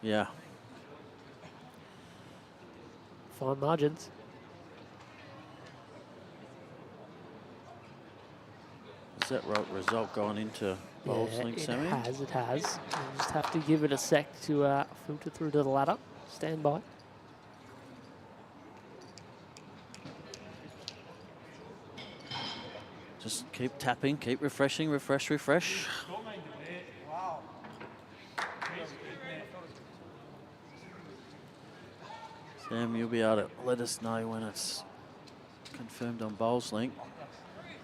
Speaker 2: Yeah.
Speaker 4: Fine margins.
Speaker 2: Has that result gone into Bowls Link
Speaker 4: it
Speaker 2: semi?
Speaker 4: has. We'll just have to give it a sec to filter through to the ladder. Stand by.
Speaker 2: Just keep tapping, keep refreshing, refresh.
Speaker 3: Wow.
Speaker 2: Sam, you'll be able to let us know when it's confirmed on Bowls Link.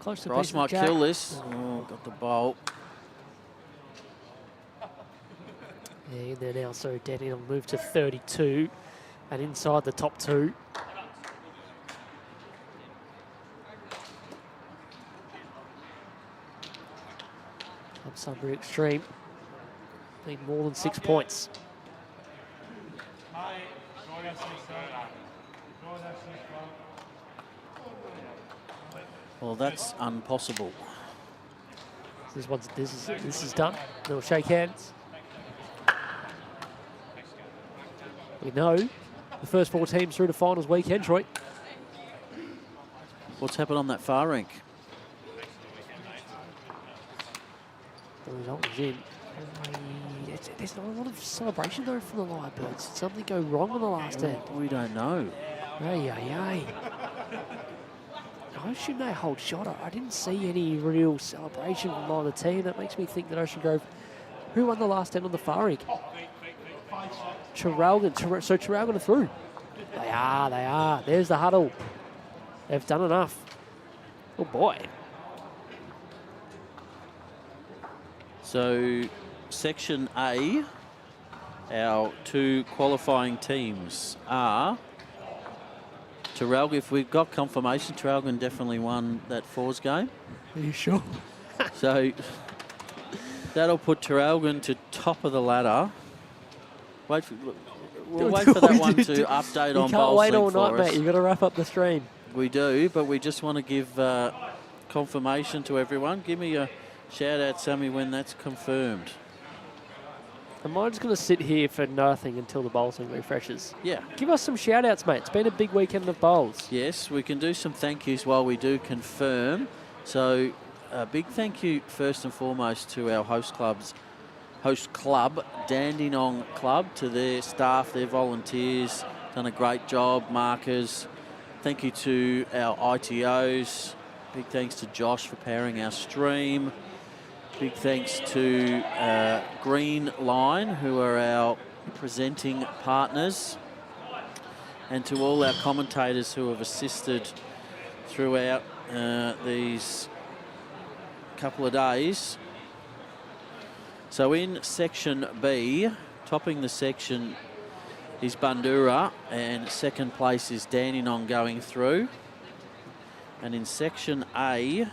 Speaker 4: Close to
Speaker 2: Bryce
Speaker 4: piece of
Speaker 2: might
Speaker 4: jack.
Speaker 2: kill this. Oh, got the bowl.
Speaker 4: Yeah, in there now. So Dandenong will move to 32 and inside the top 2. Up Sunbury Xtreme. Need more than 6 points.
Speaker 2: Well, that's impossible.
Speaker 4: This is done. They'll shake hands. We know the first 4 teams through to finals weekend, Troy.
Speaker 2: What's happened on that far rink?
Speaker 4: The result is in. There's not a lot of celebration though from the Lyrebirds. Did something go wrong on the last end?
Speaker 2: We don't know.
Speaker 4: Ay. Why shouldn't they hold shot? I didn't see any real celebration from either team. That makes me think that Ocean Grove. Who won the last end on the far rink? Traralgon. So Traralgon are through. They are. There's the huddle. They've done enough. Oh boy.
Speaker 2: So, Section A, our 2 qualifying teams are Traralgon. If we've got confirmation, Traralgon definitely won that fours game.
Speaker 4: Are you sure?
Speaker 2: So, that'll put Traralgon to top of the ladder. We'll wait for that one to update on
Speaker 4: You can't
Speaker 2: Bowls
Speaker 4: wait
Speaker 2: Link
Speaker 4: all night,
Speaker 2: for us.
Speaker 4: mate. You've got to wrap up the stream.
Speaker 2: We do, but we just want to give confirmation to everyone. Give me a shout out, Sammy, when that's confirmed.
Speaker 4: Am I just going to sit here for nothing until the bowls thing refreshes?
Speaker 2: Yeah.
Speaker 4: Give us some shout outs, mate. It's been a big weekend of bowls.
Speaker 2: Yes, we can do some thank yous while we do confirm. So a big thank you first and foremost to our host club, Dandenong Club, to their staff, their volunteers, done a great job, markers. Thank you to our ITOs. Big thanks to Josh for powering our stream. Big thanks to Green Line, who are our presenting partners, and to all our commentators who have assisted throughout these couple of days. So in Section B, topping the section is Bundoora, and second place is Dandenong going through. And in Section A...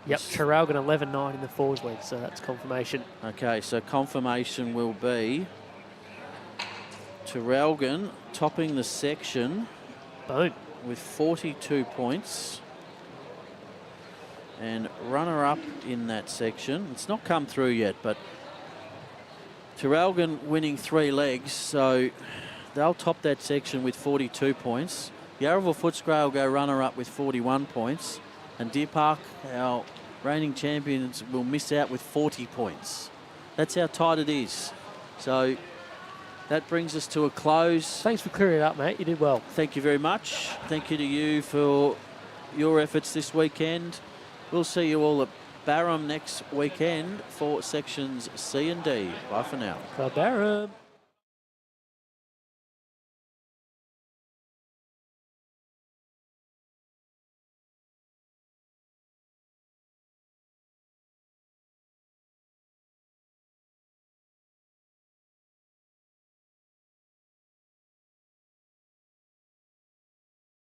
Speaker 4: Yep, Traralgon 11-9 in the fours league, so that's confirmation.
Speaker 2: Okay, so confirmation will be Traralgon topping the section.
Speaker 4: Boom.
Speaker 2: With 42 points. And runner-up in that section. It's not come through yet, but Traralgon winning 3 legs, so they'll top that section with 42 points. Yarraville Footscray will go runner-up with 41 points. And Deer Park, our reigning champions, will miss out with 40 points. That's how tight it is. So that brings us to a close.
Speaker 4: Thanks for clearing it up, mate. You did well.
Speaker 2: Thank you very much. Thank you to you for your efforts this weekend. We'll see you all at Barham next weekend for sections C and D. Bye for now.
Speaker 4: Go Barham.